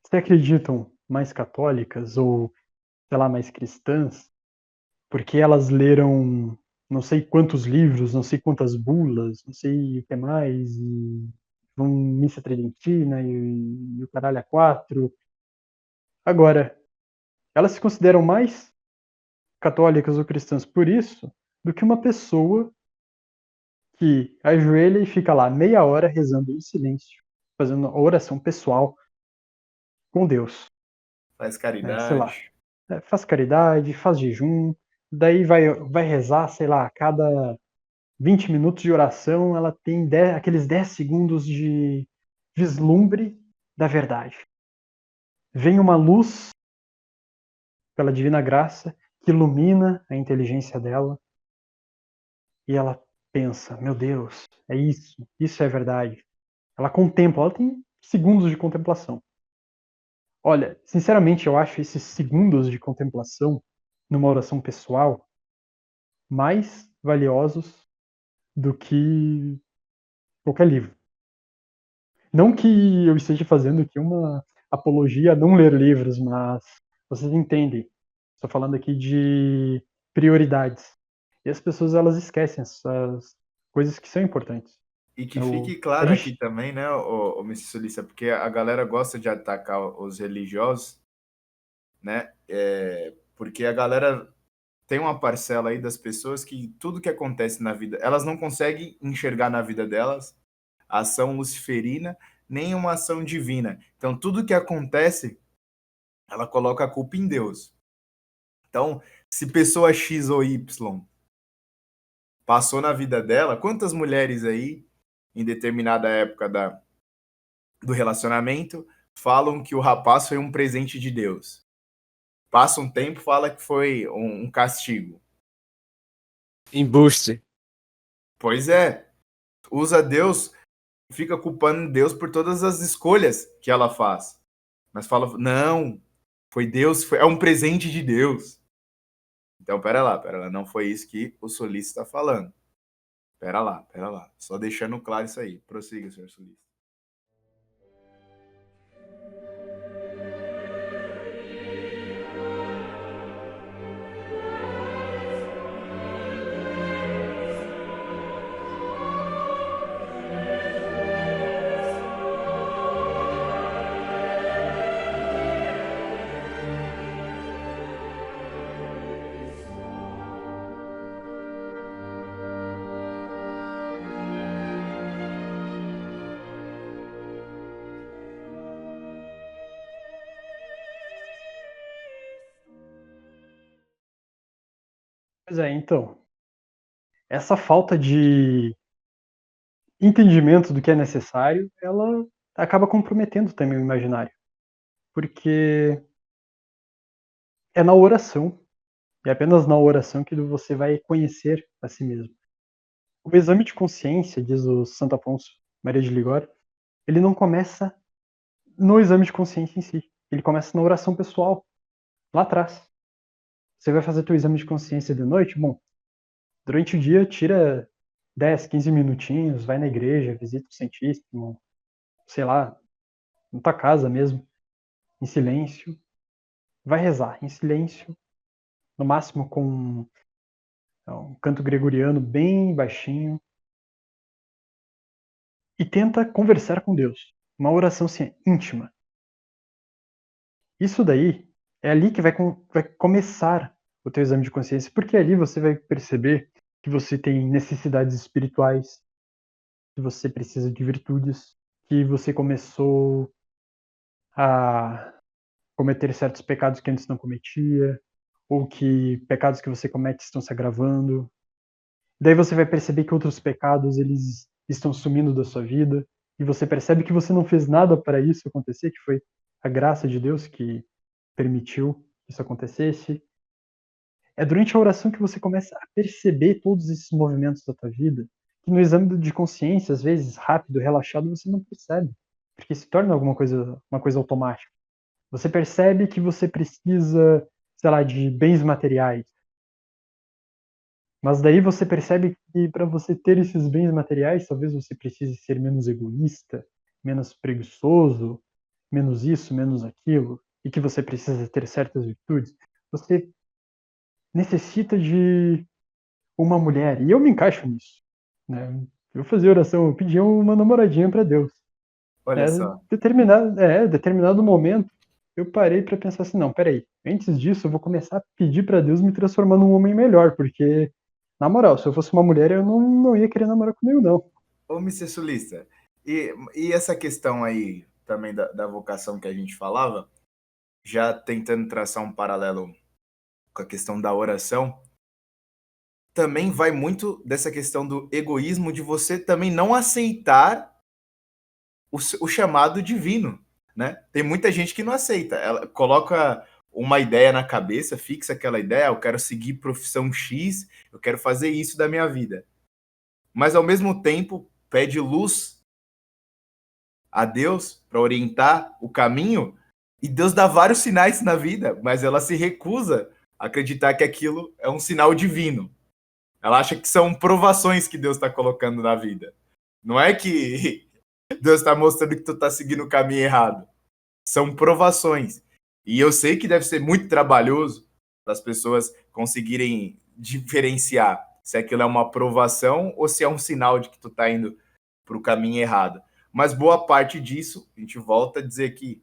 se acreditam mais católicas ou, sei lá, mais cristãs, porque elas leram não sei quantos livros, não sei quantas bulas, não sei o que mais, e vão missa tridentina e o caralho a quatro. Agora, elas se consideram mais católicas ou cristãs por isso do que uma pessoa que ajoelha e fica lá meia hora rezando em silêncio, fazendo oração pessoal com Deus, Faz né? Sei lá, caridade. faz caridade, faz jejum, daí vai rezar, sei lá, a cada 20 minutos de oração, ela tem aqueles 10 segundos de vislumbre da verdade. Vem uma luz pela divina graça que ilumina a inteligência dela e ela pensa: meu Deus, é isso é verdade. Ela contempla, ela tem segundos de contemplação. Olha, sinceramente, eu acho esses segundos de contemplação numa oração pessoal mais valiosos do que qualquer livro. Não que eu esteja fazendo aqui uma apologia a não ler livros, mas vocês entendem. Estou falando aqui de prioridades. E as pessoas elas esquecem essas coisas que são importantes. E que Eu, fique a claro aqui gente, também, né, o Mr. Sulista, porque a galera gosta de atacar os religiosos, né? Porque a galera tem uma parcela aí das pessoas que tudo que acontece na vida, elas não conseguem enxergar na vida delas a ação luciferina, nem uma ação divina. Então, tudo que acontece, ela coloca a culpa em Deus. Então, se pessoa X ou Y passou na vida dela, quantas mulheres aí, em determinada época do relacionamento, falam que o rapaz foi um presente de Deus. Passa um tempo, fala que foi um castigo. Embuste. Pois é, usa Deus, fica culpando Deus por todas as escolhas que ela faz. Mas fala, não, foi Deus, é um presente de Deus. Então, pera lá, não foi isso que o solista está falando. Pera lá. Só deixando claro isso aí. Prossiga, senhor solista. Pois é, então, essa falta de entendimento do que é necessário, ela acaba comprometendo também o imaginário. Porque é na oração, é apenas na oração que você vai conhecer a si mesmo. O exame de consciência, diz o Santo Afonso Maria de Ligório, ele não começa no exame de consciência em si. Ele começa na oração pessoal, lá atrás. Você vai fazer teu exame de consciência de noite? Bom, durante o dia, tira 10, 15 minutinhos, vai na igreja, visita o Santíssimo, sei lá, na tua casa mesmo, em silêncio. Vai rezar em silêncio, no máximo com um canto gregoriano bem baixinho. E tenta conversar com Deus. Uma oração assim, íntima. Isso daí é ali que vai começar o teu exame de consciência, porque ali você vai perceber que você tem necessidades espirituais, que você precisa de virtudes, que você começou a cometer certos pecados que antes não cometia, ou que pecados que você comete estão se agravando. Daí você vai perceber que outros pecados eles estão sumindo da sua vida, e você percebe que você não fez nada para isso acontecer, que foi a graça de Deus que permitiu que isso acontecesse. É durante a oração que você começa a perceber todos esses movimentos da tua vida, que no exame de consciência, às vezes, rápido, relaxado, você não percebe, porque se torna uma coisa automática. Você percebe que você precisa, sei lá, de bens materiais, mas daí você percebe que para você ter esses bens materiais, talvez você precise ser menos egoísta, menos preguiçoso, menos isso, menos aquilo, e que você precisa ter certas virtudes. Você necessita de uma mulher, e eu me encaixo nisso, né? Eu fazia oração, eu pedia uma namoradinha para Deus. Olha só. Determinado momento, eu parei para pensar assim, não, peraí, antes disso eu vou começar a pedir para Deus me transformar num homem melhor, porque, na moral, se eu fosse uma mulher, eu não ia querer namorar comigo, não. Ô, Mr. Sulista, e essa questão aí também da vocação que a gente falava, já tentando traçar um paralelo com a questão da oração, também vai muito dessa questão do egoísmo de você também não aceitar o chamado divino, né? Tem muita gente que não aceita. Ela coloca uma ideia na cabeça, fixa aquela ideia, eu quero seguir profissão X, eu quero fazer isso da minha vida. Mas ao mesmo tempo pede luz a Deus para orientar o caminho, e Deus dá vários sinais na vida, mas ela se recusa a acreditar que aquilo é um sinal divino. Ela acha que são provações que Deus está colocando na vida. Não é que Deus está mostrando que tu está seguindo o caminho errado. São provações. E eu sei que deve ser muito trabalhoso para as pessoas conseguirem diferenciar se aquilo é uma provação ou se é um sinal de que tu está indo para o caminho errado. Mas boa parte disso, a gente volta a dizer que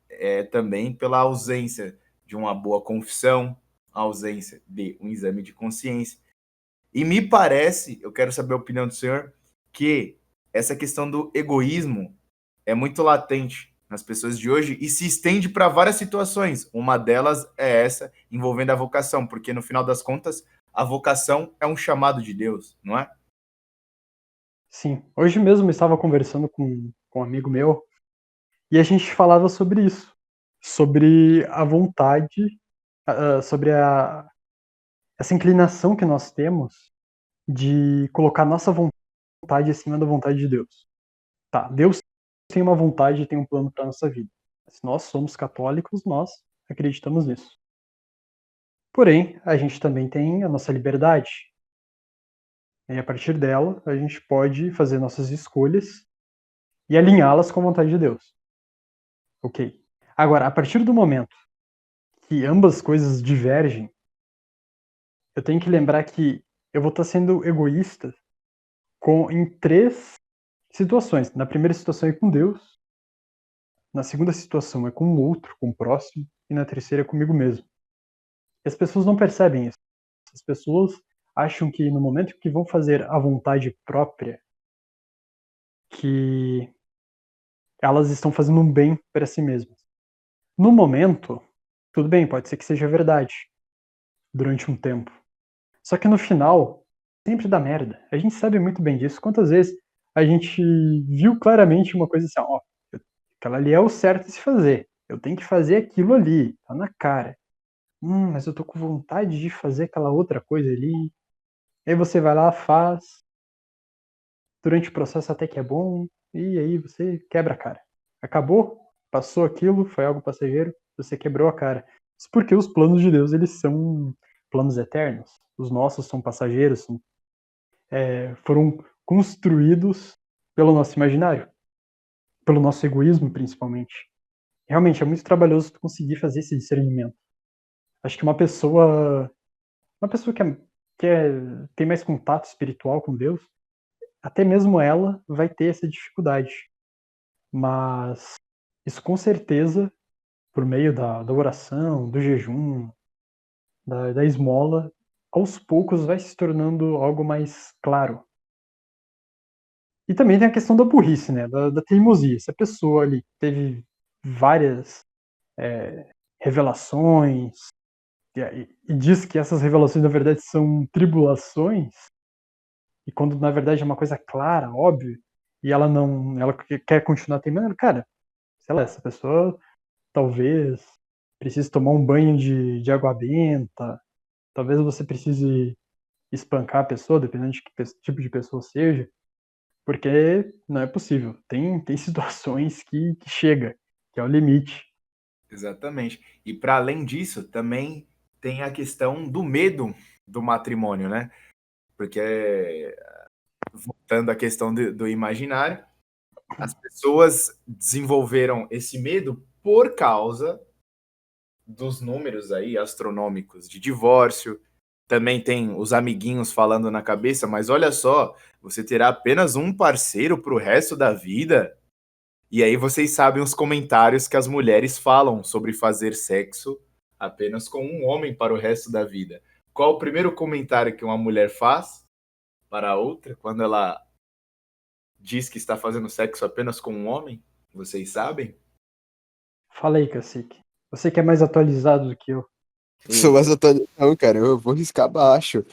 é também pela ausência de uma boa confissão, a ausência de um exame de consciência. E me parece, eu quero saber a opinião do senhor, que essa questão do egoísmo é muito latente nas pessoas de hoje e se estende para várias situações. Uma delas é essa, envolvendo a vocação, porque no final das contas, a vocação é um chamado de Deus, não é? Sim, hoje mesmo eu estava conversando com um amigo meu, E a gente falava sobre isso, sobre a vontade, sobre essa inclinação que nós temos de colocar nossa vontade acima da vontade de Deus. Tá, Deus tem uma vontade e tem um plano para nossa vida. Se nós somos católicos, nós acreditamos nisso. Porém, a gente também tem a nossa liberdade. E a partir dela, a gente pode fazer nossas escolhas e alinhá-las com a vontade de Deus. Ok. Agora, a partir do momento que ambas coisas divergem, eu tenho que lembrar que eu vou estar sendo egoísta em 3 situações. Na primeira situação é com Deus, na segunda situação é com o outro, com o próximo, e na terceira é comigo mesmo. E as pessoas não percebem isso. As pessoas acham que no momento que vão fazer a vontade própria, que elas estão fazendo um bem para si mesmas. No momento, tudo bem, pode ser que seja verdade, durante um tempo. Só que no final, sempre dá merda. A gente sabe muito bem disso. Quantas vezes a gente viu claramente uma coisa assim, ó, aquela ali é o certo de se fazer. Eu tenho que fazer aquilo ali, tá na cara. Mas eu tô com vontade de fazer aquela outra coisa ali. Aí você vai lá, faz. Durante o processo até que é bom. E aí você quebra a cara. Acabou, passou aquilo, foi algo passageiro, você quebrou a cara. Isso porque os planos de Deus, eles são planos eternos. Os nossos são passageiros, foram construídos pelo nosso imaginário. Pelo nosso egoísmo, principalmente. Realmente, é muito trabalhoso tu conseguir fazer esse discernimento. Acho que uma pessoa tem mais contato espiritual com Deus, até mesmo ela vai ter essa dificuldade. Mas isso com certeza, por meio da oração, do jejum, da esmola, aos poucos vai se tornando algo mais claro. E também tem a questão da burrice, né? Da teimosia. Se a pessoa ali teve várias revelações e diz que essas revelações na verdade são tribulações, e quando na verdade é uma coisa clara, óbvia, e ela quer continuar teimando, cara, sei lá, essa pessoa talvez precise tomar um banho de água benta, talvez você precise espancar a pessoa, dependendo de que tipo de pessoa seja, porque não é possível. Tem situações que chega, que é o limite. Exatamente. E para além disso, também tem a questão do medo do matrimônio, né? Porque, voltando à questão do imaginário, as pessoas desenvolveram esse medo por causa dos números aí astronômicos de divórcio. Também tem os amiguinhos falando na cabeça, mas olha só, você terá apenas um parceiro para o resto da vida. E aí vocês sabem os comentários que as mulheres falam sobre fazer sexo apenas com um homem para o resto da vida. Qual o primeiro comentário que uma mulher faz para a outra quando ela diz que está fazendo sexo apenas com um homem? Vocês sabem? Fala aí, cacique. Você que é mais atualizado do que eu. Sou mais atualizado, cara. Eu vou riscar baixo.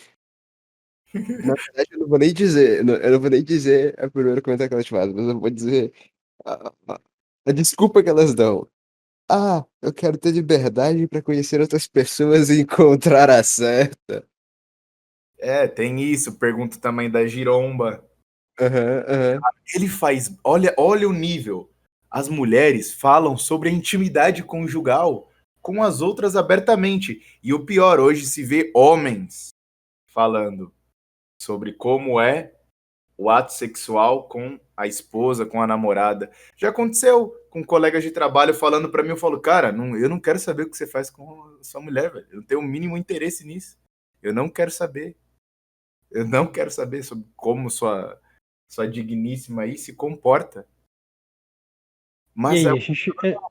Na verdade, eu não vou nem dizer. Eu não vou nem dizer o primeiro comentário que elas fazem, mas eu vou dizer a desculpa que elas dão. Ah, eu quero ter liberdade para conhecer outras pessoas e encontrar a certa. É, tem isso. Pergunta também da giromba. Aham, aham. Ele faz. Olha o nível. As mulheres falam sobre a intimidade conjugal com as outras abertamente. E o pior, hoje se vê homens falando sobre como é o ato sexual com a esposa, com a namorada. Já aconteceu com colegas de trabalho falando pra mim, eu falo, cara, eu não quero saber o que você faz com a sua mulher, velho. Eu não tenho o mínimo interesse nisso. Eu não quero saber. Eu não quero saber sobre como sua digníssima aí se comporta. E Mas aí,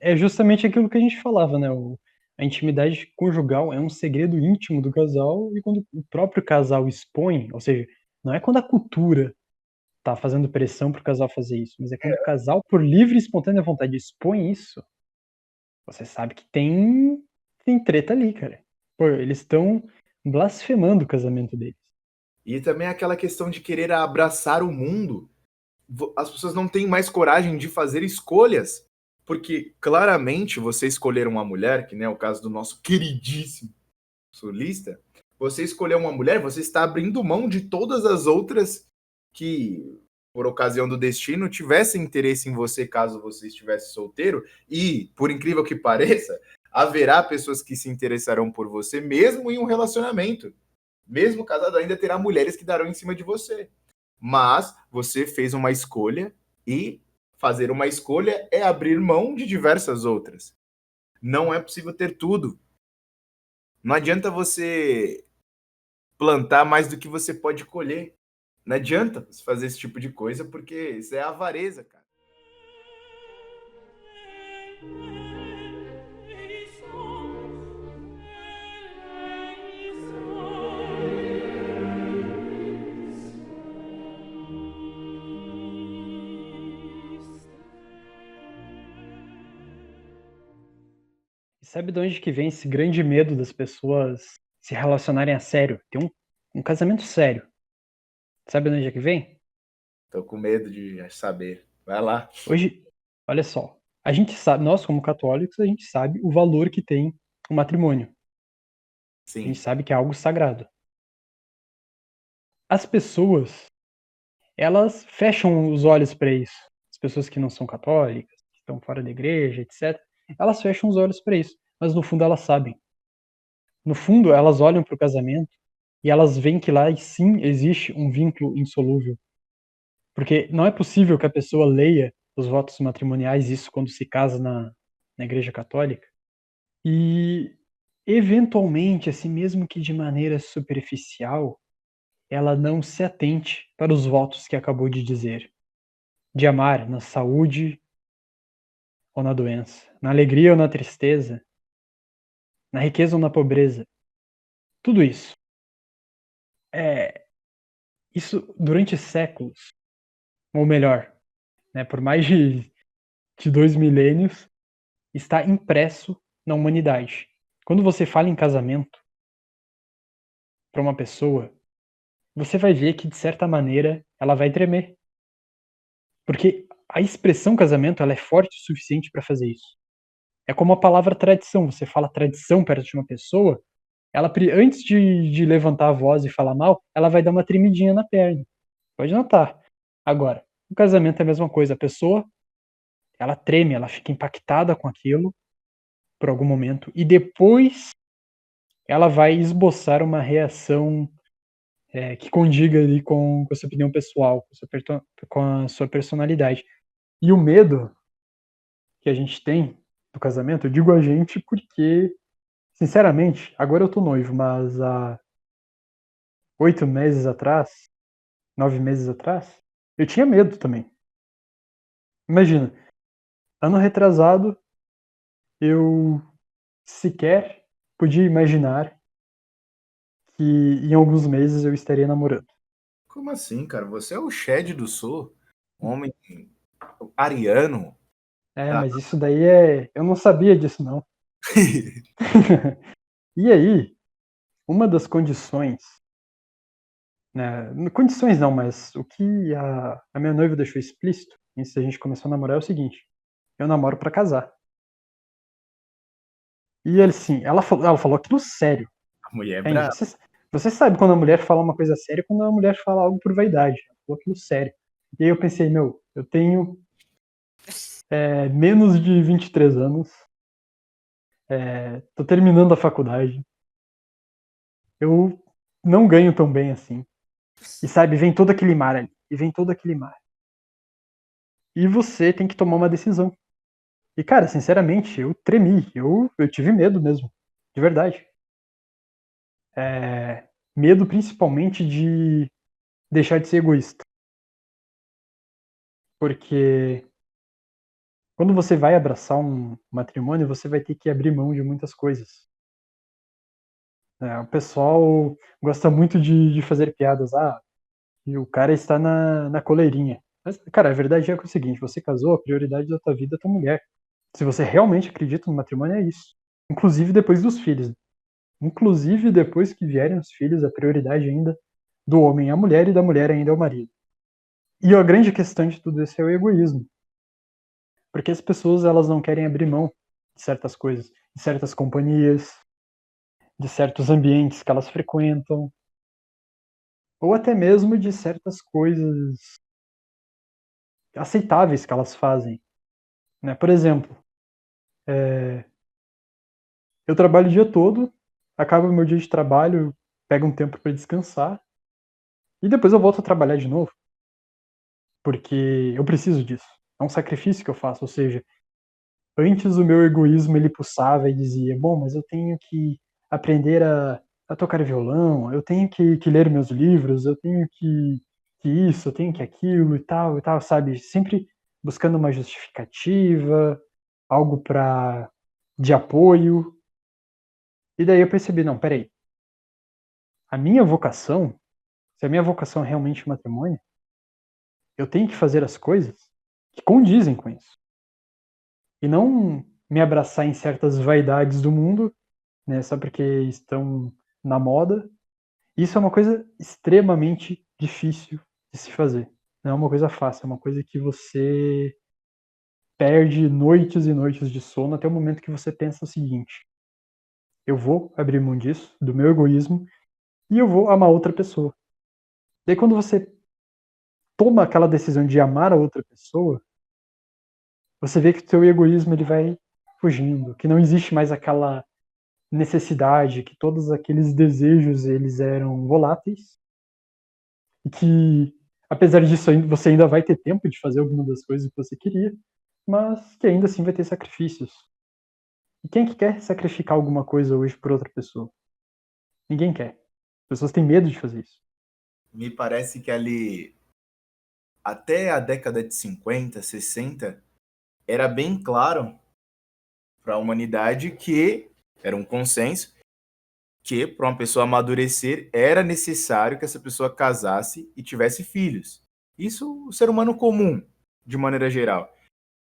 é justamente aquilo que a gente falava, né? A intimidade conjugal é um segredo íntimo do casal, e quando o próprio casal expõe, ou seja, não é quando a cultura tá fazendo pressão pro casal fazer isso, mas é quando o casal, por livre e espontânea vontade, expõe isso, você sabe que tem treta ali, cara. Pô, eles estão blasfemando o casamento deles. E também aquela questão de querer abraçar o mundo. As pessoas não têm mais coragem de fazer escolhas, Porque claramente você escolher uma mulher, que nem é o caso do nosso queridíssimo sulista, você escolher uma mulher, você está abrindo mão de todas as outras que, por ocasião do destino, tivessem interesse em você caso você estivesse solteiro. E, por incrível que pareça, haverá pessoas que se interessarão por você mesmo em um relacionamento. Mesmo casado, ainda terá mulheres que darão em cima de você. Mas você fez uma escolha e fazer uma escolha é abrir mão de diversas outras. Não é possível ter tudo. Não adianta você plantar mais do que você pode colher. Não adianta você fazer esse tipo de coisa, porque isso é avareza, cara. E sabe de onde que vem esse grande medo das pessoas se relacionarem a sério? Ter um casamento sério. Sabe de onde é que vem? Tô com medo de saber. Vai lá. Hoje, olha só, a gente sabe, nós como católicos, a gente sabe o valor que tem o matrimônio. A Sim. gente sabe que é algo sagrado. As pessoas, elas fecham os olhos para isso. As pessoas que não são católicas, que estão fora da igreja, etc., elas fecham os olhos para isso. Mas no fundo elas sabem. No fundo, elas olham para o casamento e elas veem que lá sim existe um vínculo insolúvel. Porque não é possível que a pessoa leia os votos matrimoniais, isso quando se casa na igreja católica, e eventualmente, assim mesmo que de maneira superficial, ela não se atente para os votos que acabou de dizer. De amar na saúde ou na doença, na alegria ou na tristeza, na riqueza ou na pobreza. Tudo isso. Isso durante séculos, ou melhor, né, por mais de 2 milênios, está impresso na humanidade. Quando você fala em casamento para uma pessoa, você vai ver que, de certa maneira, ela vai tremer. Porque a expressão casamento ela é forte o suficiente para fazer isso. É como a palavra tradição. Você fala tradição perto de uma pessoa, ela, antes de levantar a voz e falar mal, ela vai dar uma tremidinha na perna. Pode notar. Agora, o casamento é a mesma coisa. A pessoa, ela treme, ela fica impactada com aquilo por algum momento e depois ela vai esboçar uma reação que condiga ali com a sua opinião pessoal, com a sua personalidade. E o medo que a gente tem do casamento, eu digo a gente porque, sinceramente, agora eu tô noivo, mas há 8 meses atrás, 9 meses atrás, eu tinha medo também. Imagina, ano retrasado, eu sequer podia imaginar que em alguns meses eu estaria namorando. Como assim, cara? Você é o Shed do Sul, homem ariano. Mas isso daí eu não sabia disso, não. E aí, uma das condições, né, condições não, mas o que a minha noiva deixou explícito antes da gente começar a namorar é o seguinte: eu namoro pra casar. E ele, sim, ela falou aquilo sério. A mulher é Entende? brava. Você sabe quando a mulher fala uma coisa séria, quando a mulher fala algo por vaidade. Ela falou aquilo sério. E aí eu pensei, eu tenho menos de 23 anos, tô terminando a faculdade, eu não ganho tão bem assim. E sabe, vem todo aquele mar ali, e vem todo aquele mar. E você tem que tomar uma decisão. E cara, sinceramente, eu tremi, eu tive medo mesmo, de verdade. Medo principalmente de deixar de ser egoísta. Porque quando você vai abraçar um matrimônio, você vai ter que abrir mão de muitas coisas. O pessoal gosta muito de fazer piadas. E o cara está na coleirinha. Mas, cara, a verdade é que é o seguinte: você casou, a prioridade da tua vida é tua mulher. Se você realmente acredita no matrimônio, é isso. Inclusive depois dos filhos. Inclusive depois que vierem os filhos, a prioridade ainda do homem é a mulher e da mulher ainda é o marido. E a grande questão de tudo isso é o egoísmo. Porque as pessoas, elas não querem abrir mão de certas coisas, de certas companhias, de certos ambientes que elas frequentam, ou até mesmo de certas coisas aceitáveis que elas fazem, né? Por exemplo, eu trabalho o dia todo, acaba o meu dia de trabalho, pego um tempo para descansar e depois eu volto a trabalhar de novo, porque eu preciso disso. É um sacrifício que eu faço, ou seja, antes o meu egoísmo ele pulsava e dizia, bom, mas eu tenho que aprender a tocar violão, eu tenho que ler meus livros, eu tenho que isso, eu tenho que aquilo e tal, sabe? Sempre buscando uma justificativa, algo de apoio. E daí eu percebi, não, peraí, a minha vocação, se a minha vocação é realmente o matrimônio, eu tenho que fazer as coisas que condizem com isso. E não me abraçar em certas vaidades do mundo, né, só porque estão na moda. Isso é uma coisa extremamente difícil de se fazer. Não é uma coisa fácil, é uma coisa que você perde noites e noites de sono até o momento que você pensa o seguinte: eu vou abrir mão disso, do meu egoísmo, e eu vou amar outra pessoa. E aí quando você toma aquela decisão de amar a outra pessoa, você vê que o seu egoísmo ele vai fugindo, que não existe mais aquela necessidade, que todos aqueles desejos eles eram voláteis e que apesar disso você ainda vai ter tempo de fazer alguma das coisas que você queria, mas que ainda assim vai ter sacrifícios. E quem que quer sacrificar alguma coisa hoje por outra pessoa? Ninguém quer. As pessoas têm medo de fazer isso. Me parece que ali, até a década de 50, 60, era bem claro para a humanidade que era um consenso que para uma pessoa amadurecer era necessário que essa pessoa casasse e tivesse filhos. Isso o ser humano comum, de maneira geral.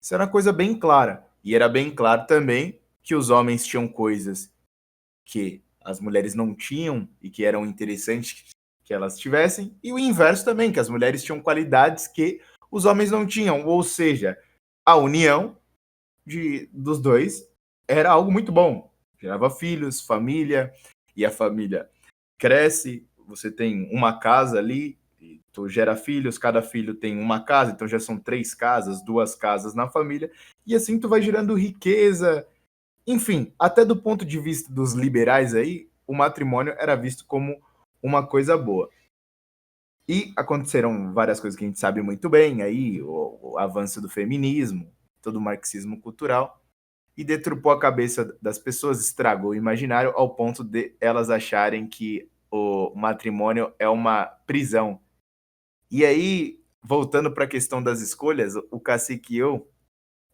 Isso era uma coisa bem clara. E era bem claro também que os homens tinham coisas que as mulheres não tinham e que eram interessantes que elas tivessem, e o inverso também, que as mulheres tinham qualidades que os homens não tinham. Ou seja, a união dos dois era algo muito bom. Gerava filhos, família, e a família cresce, você tem uma casa ali, e tu gera filhos, cada filho tem uma casa, então já são 3 casas, 2 casas na família, e assim tu vai gerando riqueza. Enfim, até do ponto de vista dos liberais aí, o matrimônio era visto como uma coisa boa. E aconteceram várias coisas que a gente sabe muito bem, aí o avanço do feminismo, todo o marxismo cultural, e deturpou a cabeça das pessoas, estragou o imaginário ao ponto de elas acharem que o matrimônio é uma prisão. E aí, voltando para a questão das escolhas, o Cacique e eu,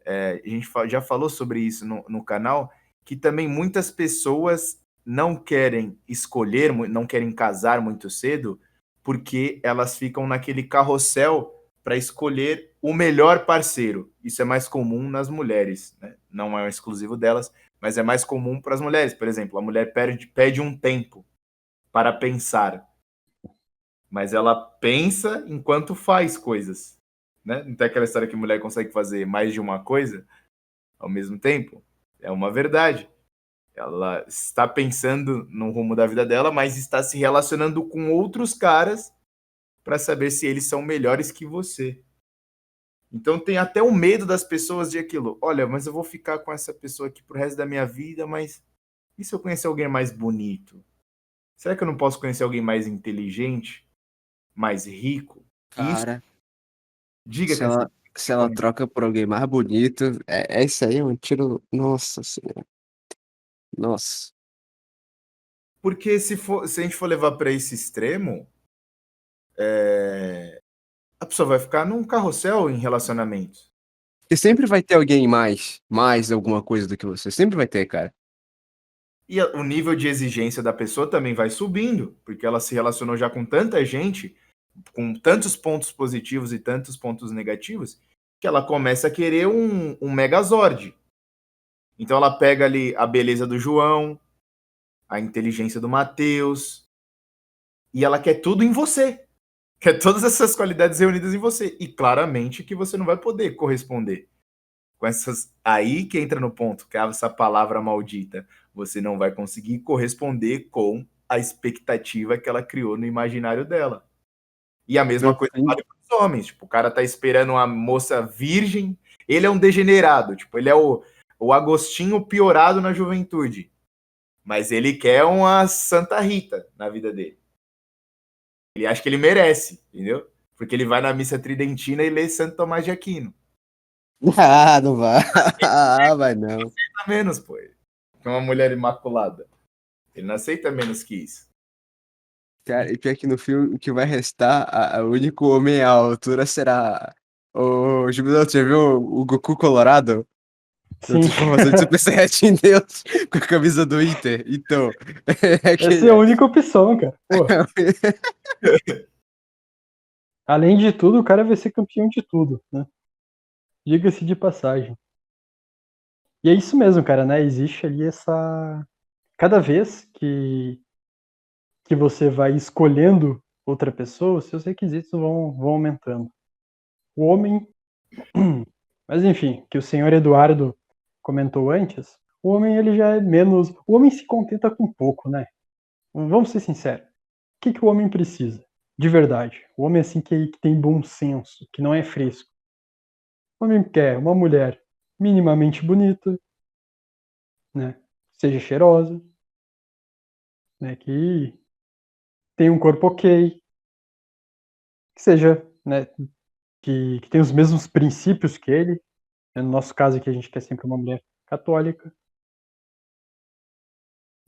a gente já falou sobre isso no canal, que também muitas pessoas não querem escolher, não querem casar muito cedo, porque elas ficam naquele carrossel para escolher o melhor parceiro. Isso é mais comum nas mulheres, né? Não é um exclusivo delas, mas é mais comum para as mulheres. Por exemplo, a mulher pede um tempo para pensar, mas ela pensa enquanto faz coisas, né? Não tem aquela história que a mulher consegue fazer mais de uma coisa ao mesmo tempo? É uma verdade. Ela está pensando no rumo da vida dela, mas está se relacionando com outros caras para saber se eles são melhores que você. Então tem até o medo das pessoas de aquilo. Olha, mas eu vou ficar com essa pessoa aqui pro resto da minha vida, mas e se eu conhecer alguém mais bonito? Será que eu não posso conhecer alguém mais inteligente, mais rico? Isso, Cara, diga se que assim, ela troca por alguém mais bonito, isso aí é um tiro. Nossa senhora. Nossa. porque se a gente for levar para esse extremo, a pessoa vai ficar num carrossel em relacionamentos. E sempre vai ter alguém mais alguma coisa do que você. Sempre vai ter, cara. E o nível de exigência da pessoa também vai subindo, porque ela se relacionou já com tanta gente, com tantos pontos positivos e tantos pontos negativos, que ela começa a querer um megazord. Então ela pega ali a beleza do João, a inteligência do Matheus, e ela quer tudo em você. Quer todas essas qualidades reunidas em você. E claramente que você não vai poder corresponder com essas. Aí que entra no ponto, que é essa palavra maldita. Você não vai conseguir corresponder com a expectativa que ela criou no imaginário dela. E a mesma coisa vale para os homens. Tipo, o cara tá esperando uma moça virgem, ele é um degenerado. Tipo, ele é o Agostinho piorado na juventude. Mas ele quer uma Santa Rita na vida dele. Ele acha que ele merece, entendeu? Porque ele vai na missa tridentina e lê Santo Tomás de Aquino. Ah, não vai. Ah, vai não. Aceita menos, pô. Que uma mulher imaculada. Ele não aceita menos que isso. Cara, e pior que no filme o que vai restar, o único homem à altura será o Jubileu. Você já viu o Goku Colorado? Da Sim. transformação de Super Saiyajin Deus com a camisa do Inter. Então, é Essa é a única opção, cara. Pô, além de tudo, o cara vai ser campeão de tudo, né? Diga-se de passagem. E é isso mesmo, cara, né? Existe ali essa. Cada vez que você vai escolhendo outra pessoa, seus requisitos vão aumentando. O homem. Mas enfim, que o senhor Eduardo comentou antes, o homem ele já é menos. O homem se contenta com pouco, né? Vamos ser sinceros. O que o homem precisa? De verdade. O homem assim que tem bom senso, que não é fresco. O homem quer uma mulher minimamente bonita, né? Seja cheirosa, né? Que tenha um corpo ok, que seja, né? Que tenha os mesmos princípios que ele. No nosso caso aqui, a gente quer sempre uma mulher católica.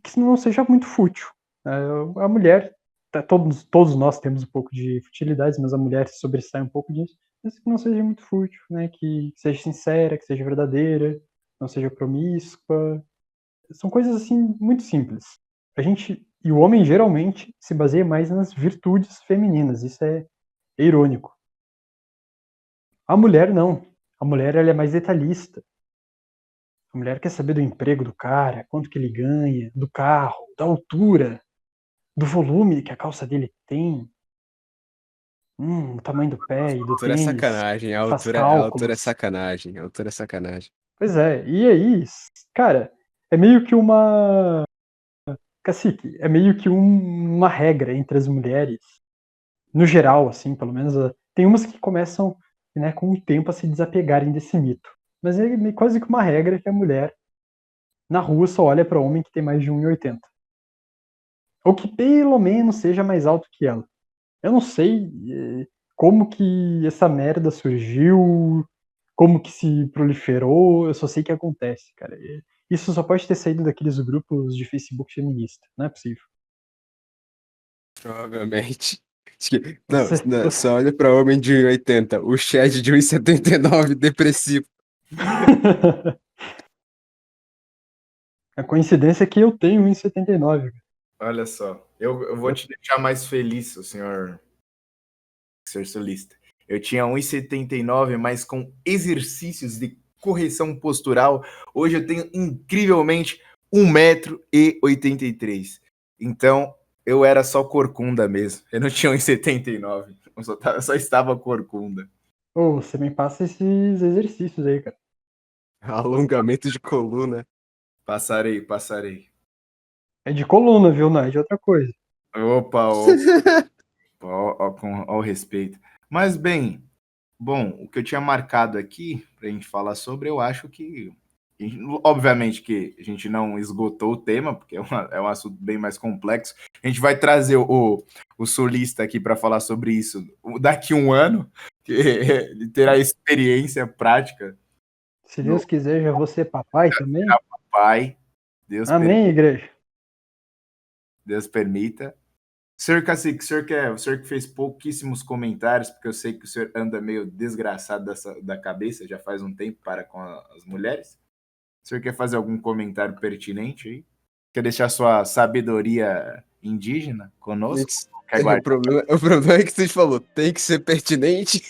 Que não seja muito fútil. A mulher, todos nós temos um pouco de futilidades, mas a mulher se sobressai um pouco disso. Mas que não seja muito fútil, né? Que seja sincera, que seja verdadeira, não seja promíscua. São coisas assim muito simples. E o homem geralmente se baseia mais nas virtudes femininas. Isso é irônico. A mulher não. A mulher ela é mais detalhista. A mulher quer saber do emprego do cara, quanto que ele ganha, do carro, da altura, do volume que a calça dele tem, o tamanho do pé e a do altura é tênis, sacanagem, faz a altura é cálculos. sacanagem, a altura é sacanagem. Pois é, e aí, cara, é meio que uma. Cacique, é meio que uma regra entre as mulheres, no geral, assim, pelo menos. Tem umas que começam, né, com o tempo a se desapegarem desse mito. Mas é quase que uma regra que a mulher na rua só olha para homem que tem mais de 1,80. Ou que pelo menos seja mais alto que ela. Eu não sei como que essa merda surgiu, como que se proliferou, eu só sei que acontece, cara. Isso só pode ter saído daqueles grupos de Facebook feminista, não é possível. Provavelmente. Acho que, não, Você, não, você... só olha pra homem de 1,80, o Chad de 1,79 depressivo. A coincidência é que eu tenho 1,79. Olha só, eu vou te deixar mais feliz, o senhor solista. Eu tinha 1,79, mas com exercícios de correção postural, hoje eu tenho incrivelmente 1,83 m. Então, eu era só corcunda mesmo. Eu não tinha 1,79. Eu só estava corcunda. Ô, você me passa esses exercícios aí, cara. Alongamento de coluna. Passarei. É de coluna, viu? Não é de outra coisa. Opa, com ao respeito. Mas bem, bom, o que eu tinha marcado aqui pra gente falar sobre, eu acho que obviamente que a gente não esgotou o tema, porque é um assunto bem mais complexo. A gente vai trazer o solista aqui para falar sobre isso daqui a um ano, que ele terá experiência prática Se no Deus quiser, já vou ser papai também. pai. Deus Amém, igreja. Deus permita. Senhor Cacique, o senhor que fez pouquíssimos comentários, porque eu sei que o senhor anda meio desgraçado da cabeça, já faz um tempo para com as mulheres. O senhor quer fazer algum comentário pertinente aí? Quer deixar sua sabedoria indígena conosco? Quer guardar? O problema é que você falou, tem que ser pertinente.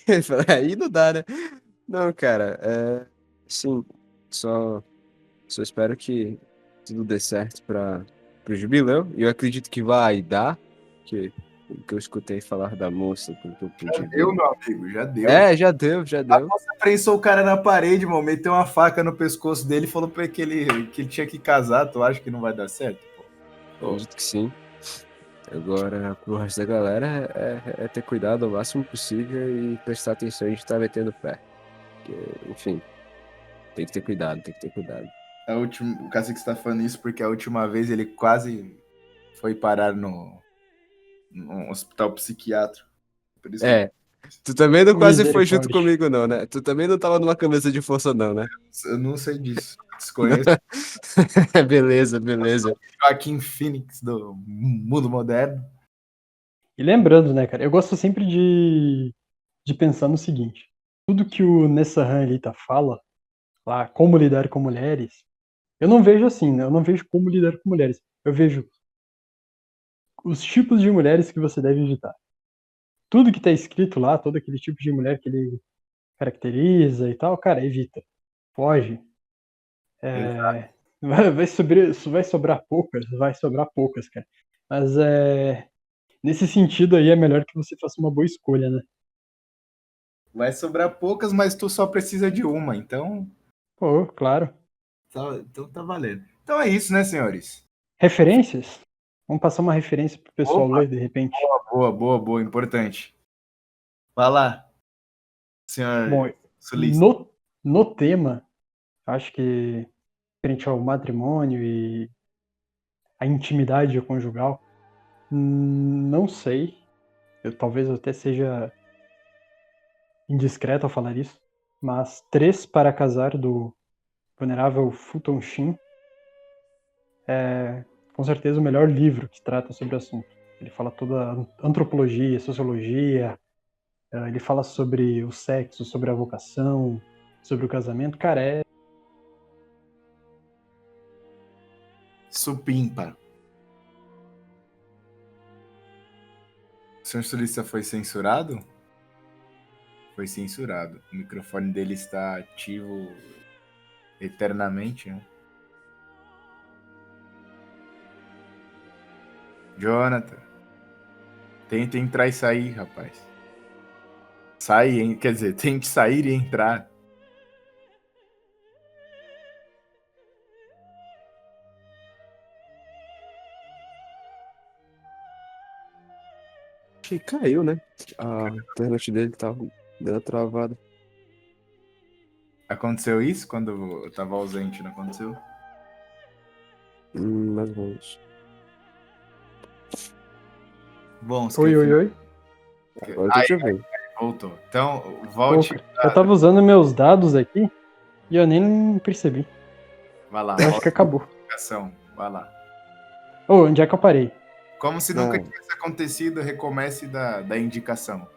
Aí não dá, né? Não, cara, sim, só espero que tudo dê certo para o jubileu. E eu acredito que vai dar, que o que eu escutei falar da moça, pelo que eu pude Já ver. deu, meu amigo, já deu. Já deu. Você prensou o cara na parede, mano, meteu uma faca no pescoço dele e falou pra ele que ele tinha que casar. Tu acha que não vai dar certo? Pô? Acredito que sim. Agora, pro resto da galera, é ter cuidado o máximo possível e prestar atenção em estar metendo o pé. Porque, enfim, tem que ter cuidado. O Cacique está falando isso porque a última vez ele quase foi parar no hospital psiquiátrico. Por isso É, tu também não quase foi junto Misericórdia. comigo, não, né? Tu também não tava numa camisa de força, não, né? eu não sei disso. Desconheço Beleza. o Joaquim Phoenix do mundo moderno. E lembrando, né, cara, eu gosto sempre de pensar no seguinte: tudo que o Nessahan Elita fala, lá, como lidar com mulheres, eu não vejo assim, né? Eu não vejo como lidar com mulheres. Eu vejo os tipos de mulheres que você deve evitar. Tudo que tá escrito lá, todo aquele tipo de mulher que ele caracteriza e tal, cara, evita. Foge. Vai sobrar poucas, cara. Mas nesse sentido aí é melhor que você faça uma boa escolha, né? Vai sobrar poucas, mas tu só precisa de uma. Então Pô, claro. tá valendo. Então é isso, né, senhores? Referências? Vamos passar uma referência pro pessoal Opa, ler de repente. boa, importante. Vai lá, senhor Bom, Sulista. no tema, acho que frente ao matrimônio e a intimidade conjugal, não sei. Talvez eu até seja indiscreto ao falar isso, mas Três para Casar, do venerável Fulton Sheen, é com certeza o melhor livro que trata sobre o assunto. Ele fala toda a antropologia, sociologia, ele fala sobre o sexo, sobre a vocação, sobre o casamento. Cara, Supimpa. O senhor Sulista foi censurado? Foi censurado. O microfone dele está ativo eternamente, né? Jonathan, tenta entrar e sair, rapaz. Sai, hein? Quer dizer, tente sair e entrar. Achei que caiu, né? A internet dele tava dando travada. Aconteceu isso quando eu tava ausente, não aconteceu? Mais ou menos. Bom, você oi, oi, oi. Agora eu tô te ouvindo. voltou. Então, Pô, volte. cara, eu tava usando meus dados aqui e eu nem percebi. Vai lá, Eu acho que acabou. votação. Vai lá. Ô, onde é que eu parei? Como se nunca Não. tivesse acontecido, recomece da indicação.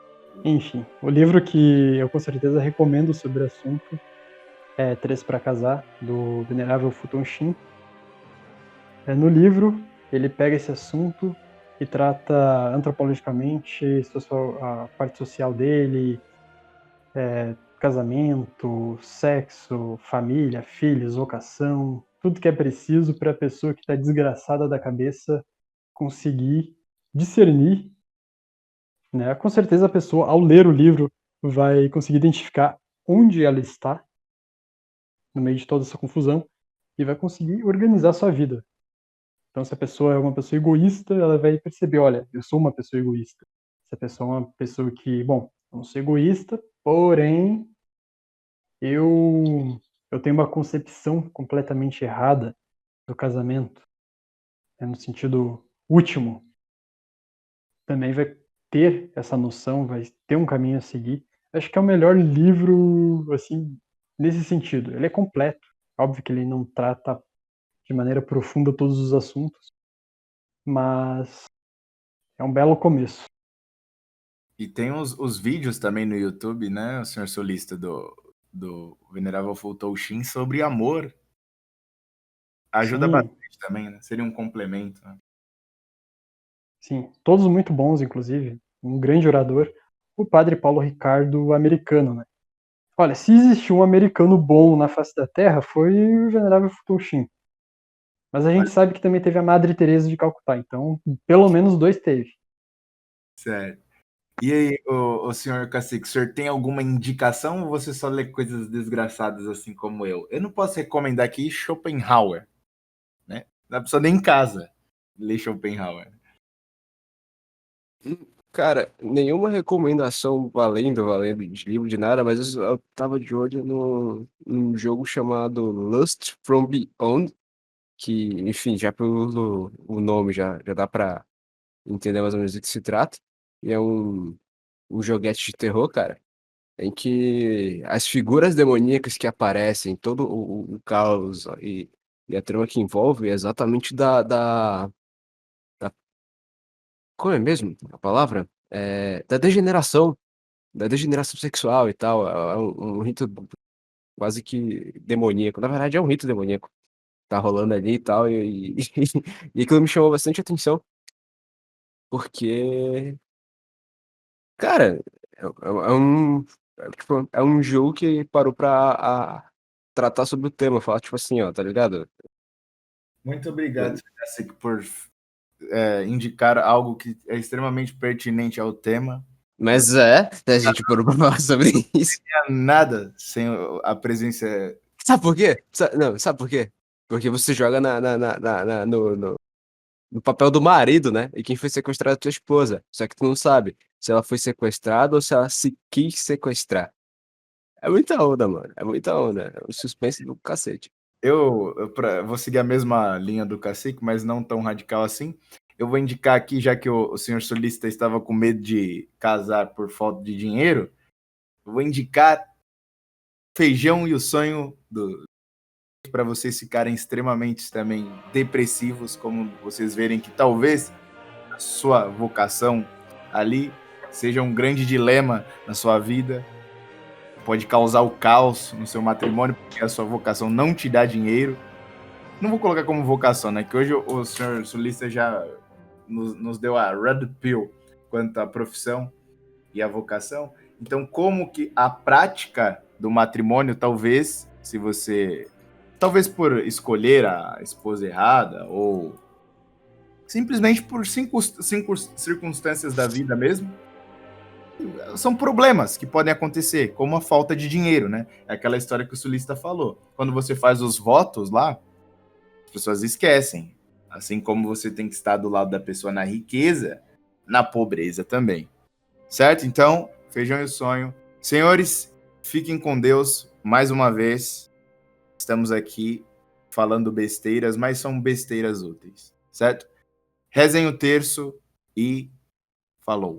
Enfim, o livro que eu com certeza recomendo sobre o assunto é Três para Casar, do venerável Fulton Sheen. No livro, ele pega esse assunto e trata antropologicamente a parte social dele, casamento, sexo, família, filhos, vocação, tudo que é preciso para a pessoa que está desgraçada da cabeça conseguir discernir, né? Com certeza a pessoa, ao ler o livro, vai conseguir identificar onde ela está no meio de toda essa confusão e vai conseguir organizar sua vida. Então, se a pessoa é uma pessoa egoísta, ela vai perceber, olha, eu sou uma pessoa egoísta. Se a pessoa é uma pessoa que, bom, eu não sou egoísta, porém eu tenho uma concepção completamente errada do casamento, né, no sentido último. Também vai ter essa noção, vai ter um caminho a seguir. Acho que é o melhor livro, assim, nesse sentido. Ele é completo. Óbvio que ele não trata de maneira profunda todos os assuntos, mas é um belo começo. E tem os vídeos também no YouTube, né, o senhor solista do Venerável Fulton Sheen sobre amor. Ajuda Sim, bastante também, né? Seria um complemento. Né? sim. Todos muito bons, inclusive. Um grande orador. O padre Paulo Ricardo americano, né? Olha, se existiu um americano bom na face da Terra, foi o venerável Fulton Sheen. Mas a gente sabe que também teve a Madre Teresa de Calcutá, então pelo menos dois teve. Certo. E aí, o senhor Cacique, o senhor tem alguma indicação ou você só lê coisas desgraçadas assim como eu? Eu não posso recomendar aqui Schopenhauer, né? Não precisa nem em casa ler Schopenhauer. Cara, nenhuma recomendação valendo de livro, de nada, mas eu tava de olho num jogo chamado Lust from Beyond, que, enfim, já pelo o nome já dá pra entender mais ou menos do que se trata. E é um joguete de terror, cara, em que as figuras demoníacas que aparecem, todo o caos e a trama que envolve é exatamente da- como é mesmo a palavra? Da degeneração sexual e tal. É um rito quase que demoníaco. Na verdade, é um rito demoníaco. Tá rolando ali e tal. E aquilo me chamou bastante atenção, porque, cara, é um jogo que parou pra tratar sobre o tema. Falar, tipo assim, ó, tá ligado? Muito obrigado, senhor Cacique, por indicar algo que é extremamente pertinente ao tema. Mas a gente parou pra falar sobre isso. Não é nada sem a presença. Sabe por quê? Não, sabe por quê? Porque você joga no papel do marido, né? E quem foi sequestrado é tua esposa. Só que tu não sabe se ela foi sequestrada ou se ela se quis sequestrar. É muita onda, mano. É muita onda. É um suspense do cacete. Vou seguir a mesma linha do Cacique, mas não tão radical assim. Eu vou indicar aqui, já que o senhor solista estava com medo de casar por falta de dinheiro, eu vou indicar Feijão e o Sonho para vocês ficarem extremamente também depressivos, como vocês verem que talvez a sua vocação ali seja um grande dilema na sua vida, pode causar o caos no seu matrimônio, porque a sua vocação não te dá dinheiro. Não vou colocar como vocação, né? Que hoje o senhor solista já nos deu a red pill quanto à profissão e à vocação. Então, como que a prática do matrimônio, talvez, se você... Talvez por escolher a esposa errada ou simplesmente por cinco circunstâncias da vida mesmo, são problemas que podem acontecer, como a falta de dinheiro, né? É aquela história que o sulista falou. Quando você faz os votos lá, as pessoas esquecem. Assim como você tem que estar do lado da pessoa na riqueza, na pobreza também. Certo? Então, Feijão e o Sonho. Senhores, fiquem com Deus mais uma vez. Estamos aqui falando besteiras, mas são besteiras úteis. Certo? Rezem o terço e falou.